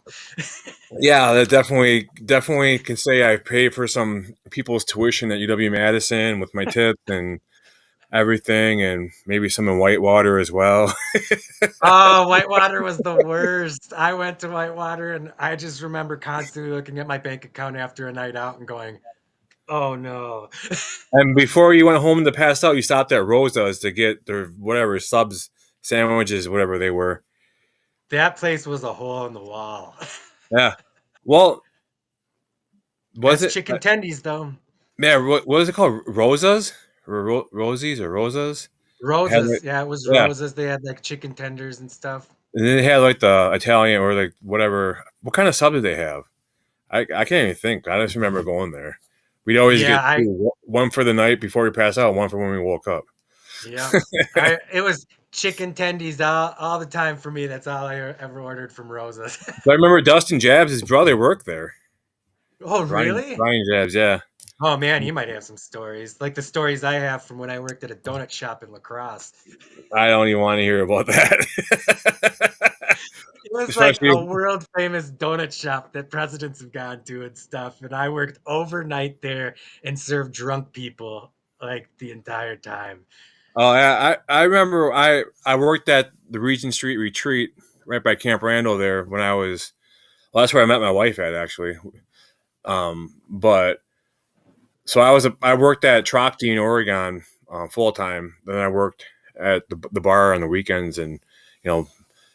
Yeah, that definitely can say I paid for some people's tuition at UW-Madison with my tips and everything, and maybe some in Whitewater as well. Oh, Whitewater was the worst. I went to Whitewater and I just remember constantly looking at my bank account after a night out and going, oh no. And before you went home to pass out, you stopped at Rosa's to get their whatever subs, sandwiches, whatever they were. That place was a hole in the wall. Yeah. Well, was That's it? chicken tendies though. Man, what was it called? Rosas or Rosie's or Rosas? Had Roses. like, Yeah, it was yeah, roses. They had like chicken tenders and stuff. and then they had like the Italian or like whatever. What kind of sub did they have? I can't even think. I just remember going there. We'd always Yeah, get two, one for the night before we pass out, one for when we woke up. Yeah. It was chicken tendies all the time for me. That's all I ever ordered from Rosa's. I remember Dustin Jabs, his brother, worked there. Oh, Ryan really? Ryan Jabs, yeah. Oh man, he might have some stories, like the stories I have from when I worked at a donut shop in La Crosse. I don't even want to hear about that. It was like Especially, a world famous donut shop that presidents have gone to and stuff. And I worked overnight there and served drunk people like the entire time. oh, I remember I worked at the Regent Street Retreat right by Camp Randall there when I was. Well, that's where I met my wife at actually. But so I worked at Trockteen, Oregon, full time. Then I worked at the bar on the weekends, and you know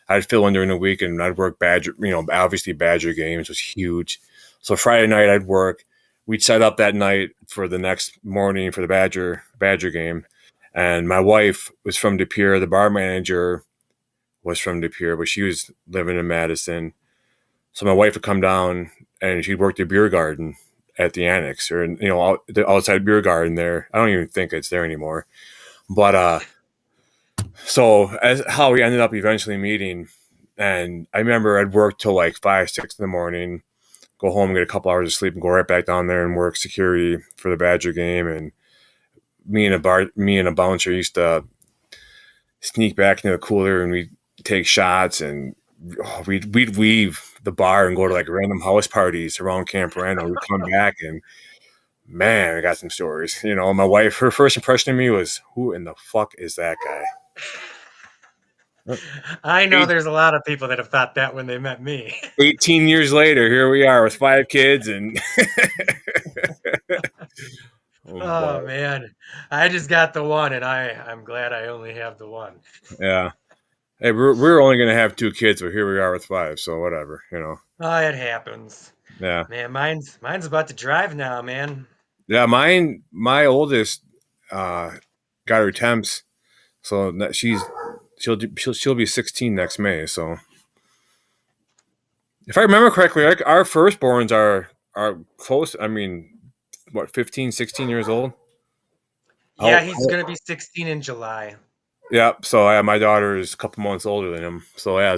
I'd fill in during the week, and I'd work Badger. Obviously Badger games was huge. So Friday night I'd work. We'd set up that night for the next morning for the Badger game, and my wife was from De Pere. The bar manager was from De Pere, but she was living in Madison. So my wife would come down, and she'd work the beer garden at the annex, or the outside beer garden there. I don't even think it's there anymore. But so as how we ended up eventually meeting, and I remember I'd work till like 5, 6 in the morning, go home, get a couple hours of sleep, and go right back down there and work security for the Badger game. And me and a bouncer used to sneak back into the cooler, and we'd take shots, and we'd leave the bar and go to like random house parties around Camp Randall. We'd come back, and man, I got some stories. My wife, her first impression of me was, "Who in the fuck is that guy?" I know there's a lot of people that have thought that when they met me. 18 years later, here we are with 5 kids, and Oh man, I just got the one, and I'm glad I only have the one. yeah. Hey, we're only gonna have 2 kids, but here we are with 5, so whatever. Oh, it happens. Yeah, Man, mine's about to drive now, man. yeah. My oldest got her temps, so she'll be 16 next May. So if I remember correctly, like our firstborns are close. I mean, what, 15, 16 years old? Yeah, he's gonna be 16 in July. Yeah, so my daughter is a couple months older than him. So yeah,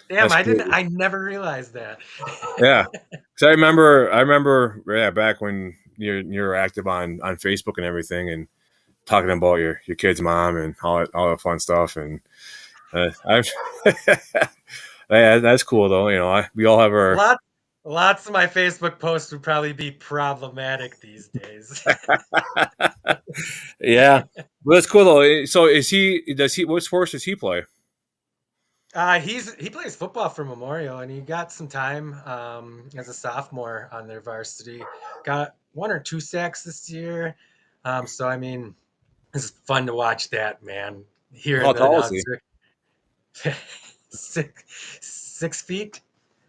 Damn, that's cool. I never realized that. Yeah, because I remember, yeah, back when you're active on Facebook and everything, and talking about your kid's mom and all that fun stuff, and I've yeah, that's cool though. We all have our Lots of my Facebook posts would probably be problematic these days. yeah, well, that's cool though. So what sports does he play? He plays football for Memorial, and he got some time as a sophomore on their varsity. Got 1 or 2 sacks this year. So I mean, it's fun to watch that, man. Hearing How the tall is he? announcer. 6 feet.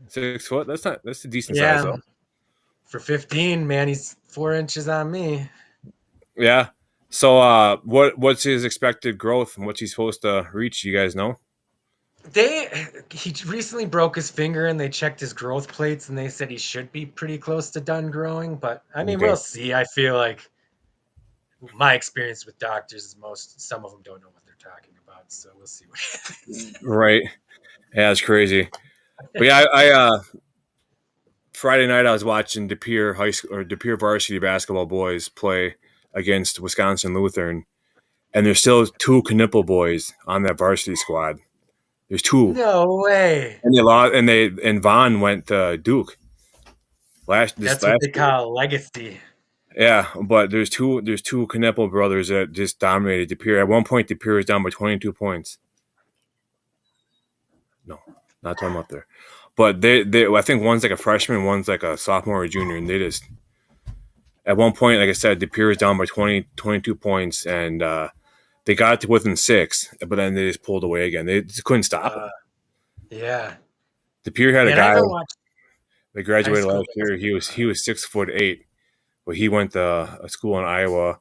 6 foot. That's a decent Yeah. size though. For 15, man, he's 4 inches on me. Yeah. So what's his expected growth and what's he supposed to reach? You guys know? He recently broke his finger, and they checked his growth plates, and they said he should be pretty close to done growing. But I mean, Okay. we'll see. I feel like my experience with doctors is some of them don't know what they're talking about, so we'll see what happens. Right. Yeah, it's crazy. But yeah, I Friday night I was watching De Pere high school or De Pere varsity basketball boys play against Wisconsin Lutheran, and there's still 2 Knipple boys on that varsity squad. There's 2. No way. And they lost, and Vaughn went to Duke That's what they call legacy. Yeah, but there's two Knipple brothers that just dominated De Pere. At one point, De Pere was down by 22 points. No, not talking up there. But they I think one's like a freshman, one's like a sophomore or junior, and they just at one point, like I said, De Pere was down by 22 points, and they got to within 6, but then they just pulled away again. They just couldn't stop them. Yeah. De Pere had a guy that graduated last year. He was 6'8", but he went to a school in Iowa.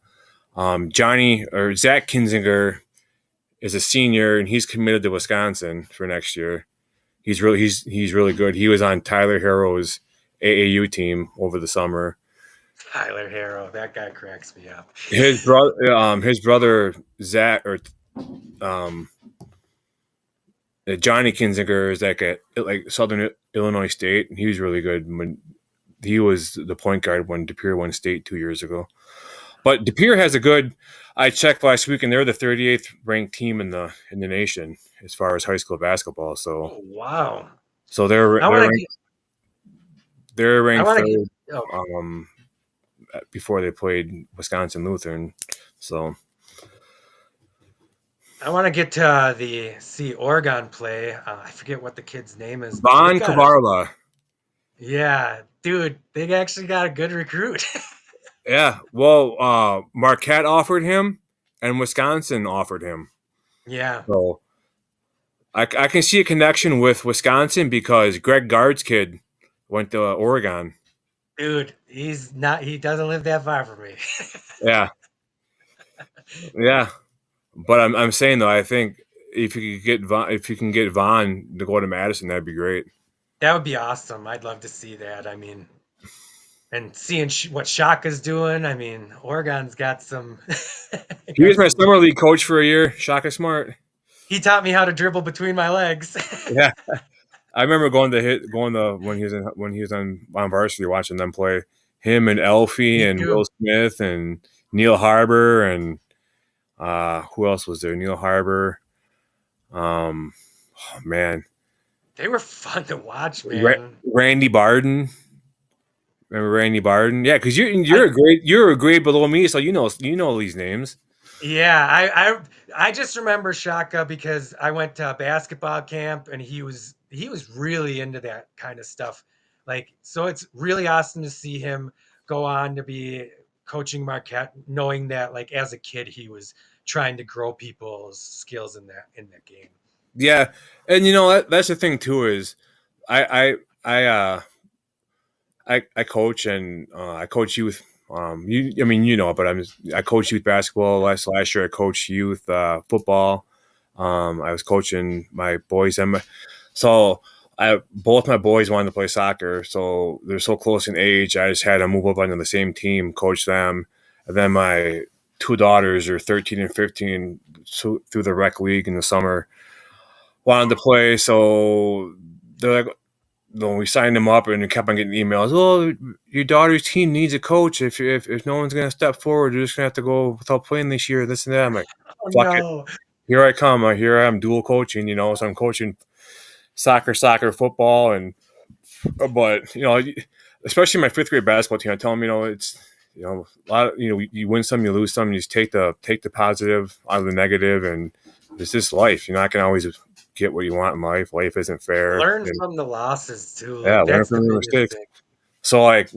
Zach Kinzinger is a senior, and he's committed to Wisconsin for next year. He's really good. He was on Tyler Harrow's AAU team over the summer. Tyler Harrow, that guy cracks me up. His brother Zach or um, Johnny Kinzinger is like Southern Illinois State. He was really good when he was the point guard when De Pere won state 2 years ago. But De Pere has a good. I checked last week, and they're the 38th ranked team in the nation as far as high school basketball. So, Oh, wow. so they're I want ranked, to they're I ranked want to third get. Oh, before they played Wisconsin Lutheran. So I want to get to the Oregon play. I forget what the kid's name is, but they've Von got Kavarla, yeah, dude, they actually got a good recruit. yeah. Well, Marquette offered him, and Wisconsin offered him. Yeah, So I can see a connection with Wisconsin because Greg Gard's kid went to Oregon. dude, he doesn't live that far from me. Yeah, yeah. But I'm saying though, I think if you can get Von to go to Madison, that'd be great. That would be awesome. I'd love to see that. I mean, and seeing what Shaka's doing. I mean, Oregon's got some. He was my summer league coach for a year. Shaka Smart. He taught me how to dribble between my legs. Yeah, I remember going to when he was on varsity, watching them play. Him and Elfie Me and too. Will Smith and Neil Harbor and who else was there? Neil Harbor. Oh man, They were fun to watch, man. Randy Barden. Remember Randy Barden? Yeah, because I, you're a grade below me, so you know these names. yeah, I just remember Shaka because I went to basketball camp and he was really into that kind of stuff. Like, so it's really awesome to see him go on to be coaching Marquette, knowing that like as a kid he was trying to grow people's skills in that game. Yeah, and that's the thing too is I I uh I coach and I coach youth. I mean but I coach youth basketball. Last year I coached youth football. I was coaching my boys so both my boys wanted to play soccer, so they're so close in age. I just had to move up onto the same team, coach them, and then my two daughters are 13 and 15 through the rec league in the summer wanted to play, so they're like, we signed them up, and we kept on getting emails. Oh, your daughter's team needs a coach. If no one's going to step forward, you're just going to have to go without playing this year. This and that. I'm like, Oh fuck it. no. Here I come. Here I am, dual coaching. So I'm coaching soccer, football, and but especially my fifth grade basketball team. I tell them, it's a lot of you win some, you lose some. You just take the positive out of the negative, and it's just life. You're not going to always get what you want in life. Life isn't fair. Learn from the losses too. Like, Yeah, learn that's the from your biggest mistakes. thing. So like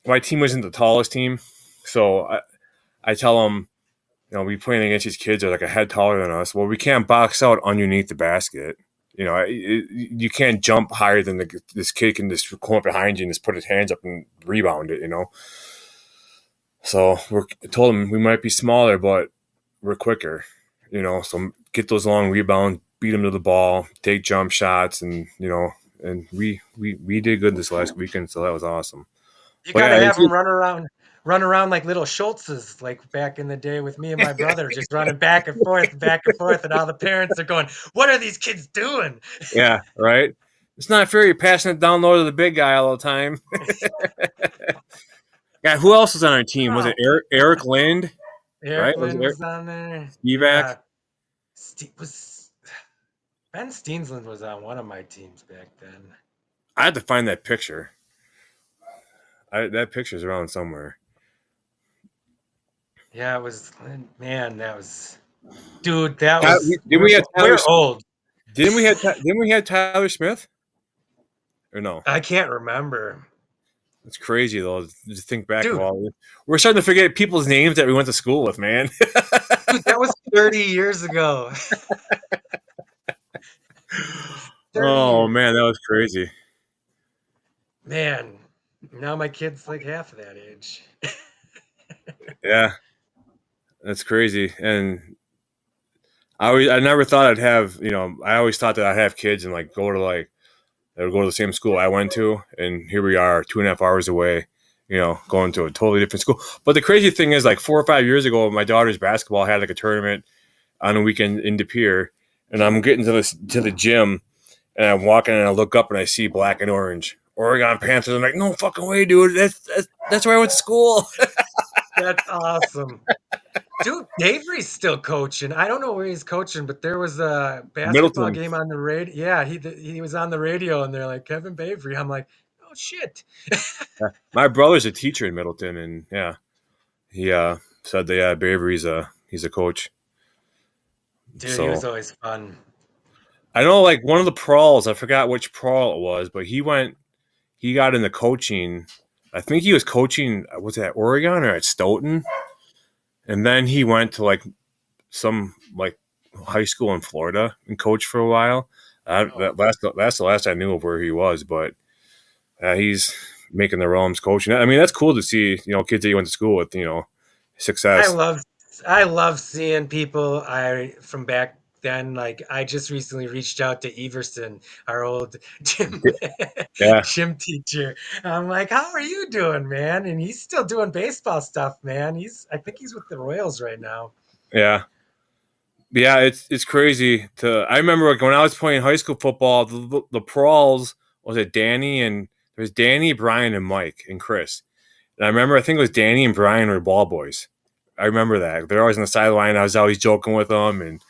my team wasn't the tallest team, so I tell them, we playing against these kids that are like a head taller than us. Well, we can't box out underneath the basket. You can't jump higher than this kid can just come up behind you and just put his hands up and rebound it. So I told him we might be smaller, but we're quicker. So get those long rebounds, beat them to the ball, take jump shots, and and we did good this last weekend, so that was awesome. You But gotta yeah, have them run around like little Schultzes, like back in the day with me and my brother, just running back and forth, and all the parents are going, "What are these kids doing?" yeah, right. It's not fair. You're passing it down low to the big guy all the time. Yeah, who else was on our team? Was it Eric Lind? Eric Right? Lynn was on there. Evac? Yeah, Ben Steensland was on one of my teams back then. I had to find that picture. That picture's around somewhere. Yeah, it was. Man, that was. Dude, that Ty- was. didn't we have Tyler We're Smith? old. Didn't we have Tyler Smith? Or no? I can't remember. It's crazy though. Just think back of Dude, all. We're starting to forget people's names that we went to school with, man. dude, that was 30 years ago. 30 Oh years. man, that was crazy. Man, now my kid's like half of that age. Yeah, that's crazy. And I never thought I'd have. I always thought that I'd have kids and like they would go to the same school I went to, and here we are, 2.5 hours away. going to a totally different school. But the crazy thing is, like 4 or 5 years ago, my daughter's basketball had like a tournament on a weekend in De Pere, and I'm getting to the gym, and I'm walking, and I look up, and I see black and orange Oregon Panthers. I'm like, no fucking way, dude. That's where I went to school. That's awesome. Dude, Avery's still coaching. I don't know where he's coaching, but there was a basketball Middleton. game on the radio. Yeah, he was on the radio, and they're like, Kevin Bavery. I'm like, oh, shit. My brother's a teacher in Middleton, and yeah, he said that Bavery's he's a coach. Dude, So he was always fun. I know, like one of the pros, I forgot which pro it was, but he got into coaching. I think he was coaching. Was it at Oregon or at Stoughton? And then he went to like some like high school in Florida and coached for a while. That's the last I knew of where he was, but he's making the realms coaching. I mean, that's cool to see, kids that you went to school with, success. I love seeing people from back then. Like I just recently reached out to Everson, our old Yeah. gym teacher. I'm like, how are you doing, man? And he's still doing baseball stuff, man. I think he's with the Royals right now. Yeah. Yeah, it's crazy I remember like when I was playing high school football, the pros was it Danny, and there was Danny, Brian, and Mike and Chris. And I think it was Danny and Brian were ball boys. I remember that. They're always on the sideline. I was always joking with them, and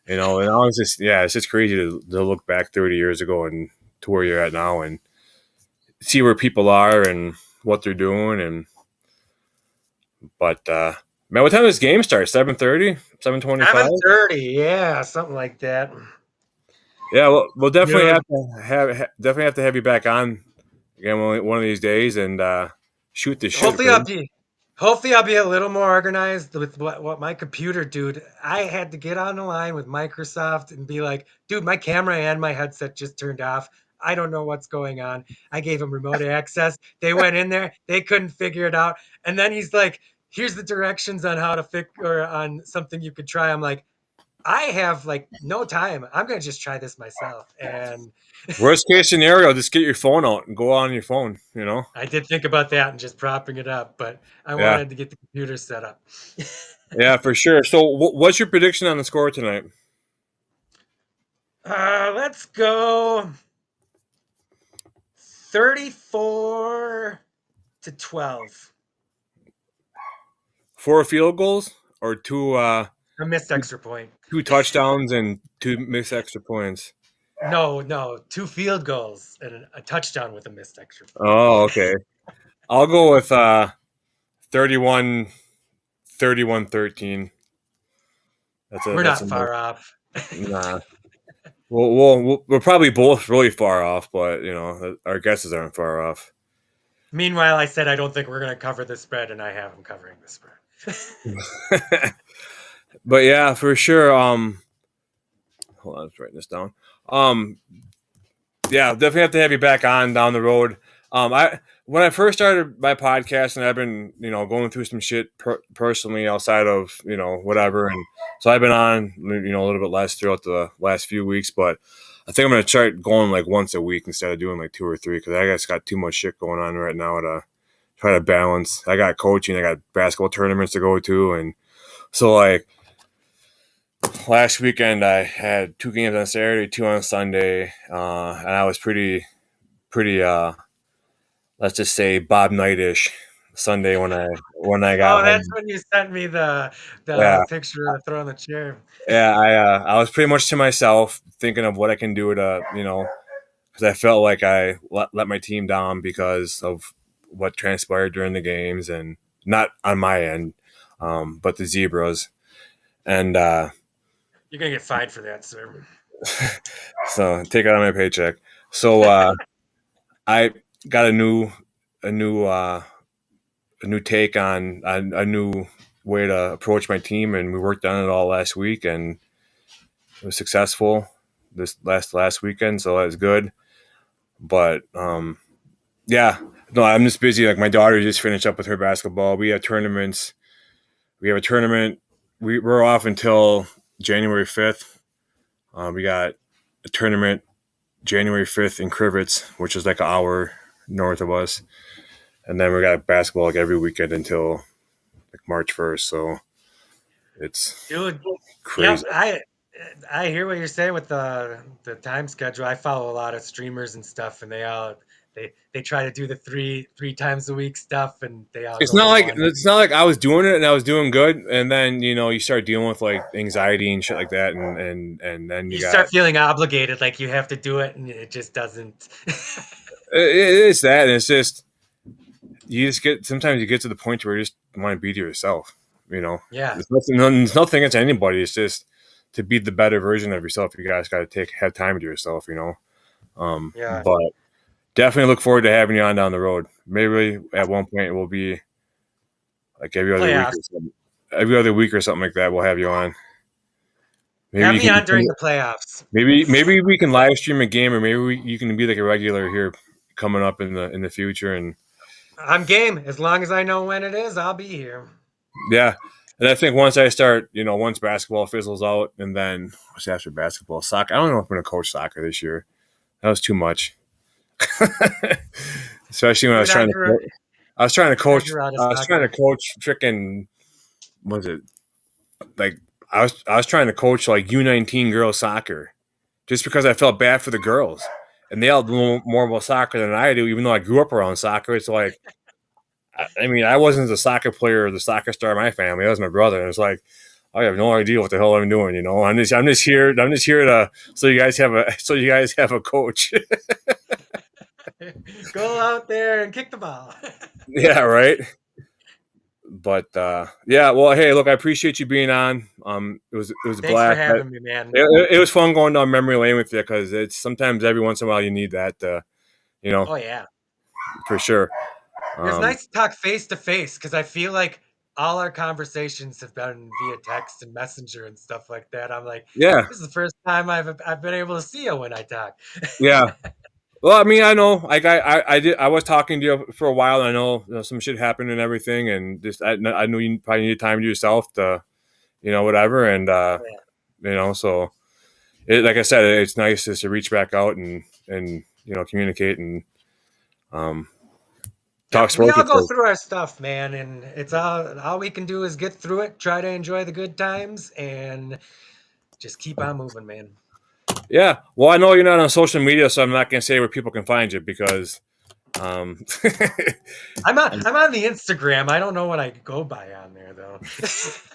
and I was just it's just crazy to look back 30 years ago and to where you're at now and see where people are and what they're doing. But man, what time does this game start? 7:30? 7:25? 7:30, yeah, something like that. Yeah, we'll definitely have to have you back on again one of these days and shoot the shit. Hopefully I'll be a little more organized with what my computer, dude. I had to get on the line with Microsoft and be like, dude, my camera and my headset just turned off. I don't know what's going on. I gave them remote access. They went in there, they couldn't figure it out. And then he's like, here's the directions on how to fix or on something you could try. I'm like, I have like no time. I'm gonna just try this myself. And Worst case scenario, just get your phone out and go on your phone. I did think about that and just propping it up, but I wanted to get the computer set up. Yeah, for sure. So, what's your prediction on the score tonight? Let's go 34-12. 4 field goals or two? A missed extra point. 2 touchdowns and 2 missed extra points. No, 2 field goals and a touchdown with a missed extra point. Oh, okay. I'll go with 31-13. We're not far off. Nah. We're probably both really far off, but our guesses aren't far off. Meanwhile, I said I don't think we're going to cover the spread, and I have them covering the spread. But yeah, for sure. Hold on, I was writing this down. Yeah, definitely have to have you back on down the road. When I first started my podcast, and I've been going through some shit personally outside of whatever, and so I've been on a little bit less throughout the last few weeks, but I think I'm gonna start going like once a week instead of doing like 2 or 3 because I just got too much shit going on right now to try to balance. I got coaching, I got basketball tournaments to go to, and so like last weekend I had 2 games on Saturday, 2 on Sunday, and I was pretty let's just say Bob Knight-ish Sunday when I got home. That's when you sent me the picture of throwing the chair. Yeah, I was pretty much to myself thinking of what I can do to because I felt like I let my team down because of what transpired during the games, and not on my end, but the Zebras. And you're gonna get fined for that, sir. So take it out of my paycheck. So I got a new take on a new way to approach my team, and we worked on it all last week, and it was successful this last weekend, so that was good. But yeah, no, I'm just busy. Like my daughter just finished up with her basketball. We have tournaments. We have a tournament. We're off until January 5th. We got a tournament January 5th in Crivets, which is like an hour north of us. and then we got basketball like every weekend until like March 1st. So it's Dude, crazy. yep, I hear what you're saying with the time schedule. I follow a lot of streamers and stuff, and they try to do the three times a week stuff, and they all It's go not to like one. it's not like I was doing it and I was doing good, and then you start dealing with like anxiety and shit like that, and then you You got start feeling obligated, like you have to do it, and it just doesn't. it's that, and it's just you just get sometimes you get to the point where you just want to be to yourself. Yeah, There's nothing against anybody. It's just to be the better version of yourself. You guys got to have time to yourself. yeah. But definitely look forward to having you on down the road. Maybe at one point it will be like every other week Playoffs. or something. Every other week or something like that. We'll have you on. Maybe Have you me can. on during the playoffs. Maybe we can live stream a game, or maybe you can be like a regular here coming up in the future. And I'm game. As long as I know when it is, I'll be here. yeah, and I think once I start, once basketball fizzles out, and then what's after basketball, soccer. I don't know if I'm going to coach soccer this year. That was too much, especially when Dude, I grew, I was trying to I coach. grew out of I was trying to soccer. coach freaking. Was it like I was trying to coach like U19 girls soccer, just because I felt bad for the girls, and they all know more about soccer than I do. Even though I grew up around soccer, it's like, I mean, I wasn't the soccer player or the soccer star of my family. That was my brother, and it's like I have no idea what the hell I'm doing. I'm just here to so you guys have a coach. Go out there and kick the ball. Yeah, right. But yeah, well, hey, look, I appreciate you being on. It was a Thanks for blast. having me, man. It was fun going down memory lane with you because it's sometimes every once in a while you need that, Oh yeah. for sure. It's Um, nice to talk face to face because I feel like all our conversations have been via text and messenger and stuff like that. I'm like, yeah, this is the first time I've been able to see you when I talk. yeah. Well, I mean, I know, like I did. I was talking to you for a while. And I know, some shit happened and everything, and just I knew you probably needed time to yourself to, whatever, and so like I said, it's nice just to reach back out and communicate and um, talk Yep, we sports all with go folks. through our stuff, man, and it's all we can do is get through it, try to enjoy the good times, and just keep on moving, man. Yeah. Well, I know you're not on social media, so I'm not gonna say where people can find you because, um, I'm on the Instagram. I don't know what I go by on there though.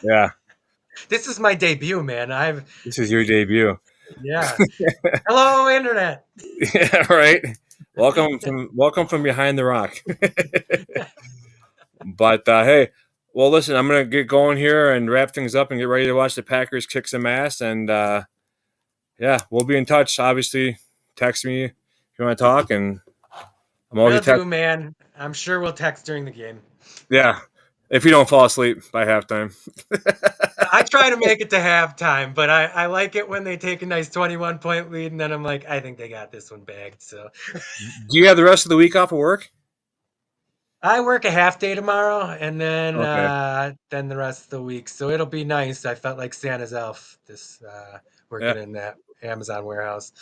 yeah, This is my debut, man. this is your debut. Yeah. Hello, internet. Yeah, right. Welcome from behind the rock. But hey, well, listen, I'm gonna get going here and wrap things up and get ready to watch the Packers kick some ass. And yeah, we'll be in touch. Obviously, text me if you want to talk, and I'm always Will a text. do, man. I'm sure we'll text during the game. Yeah, if you don't fall asleep by halftime. I try to make it to halftime, but I like it when they take a nice 21-point lead, and then I'm like, I think they got this one bagged. So Do you have the rest of the week off of work? I work a half day tomorrow, and Okay. then the rest of the week. So it'll be nice. I felt like Santa's elf this Yeah. working in that Amazon warehouse.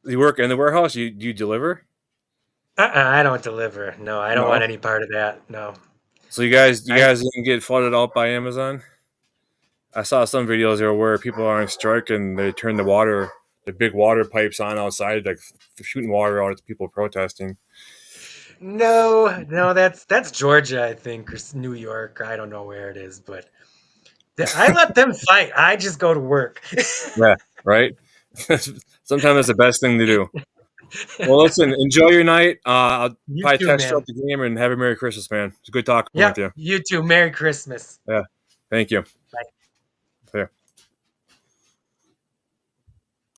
You work in the warehouse? Do you deliver? I don't deliver. No, I don't No. want any part of that. No. So you I guys didn't get flooded out by Amazon? I saw some videos there where people are on strike and they turn the big water pipes on outside, like shooting water out at the people protesting. No, that's Georgia, I think, or New York. I don't know where it is, but I let them fight. I just go to work. Yeah, right. Sometimes that's the best thing to do. Well, listen, enjoy your night. I'll You probably too, text you man. up the game and have a Merry Christmas, man. It's good talking Yeah, with you. you too. Merry Christmas. Yeah, thank you.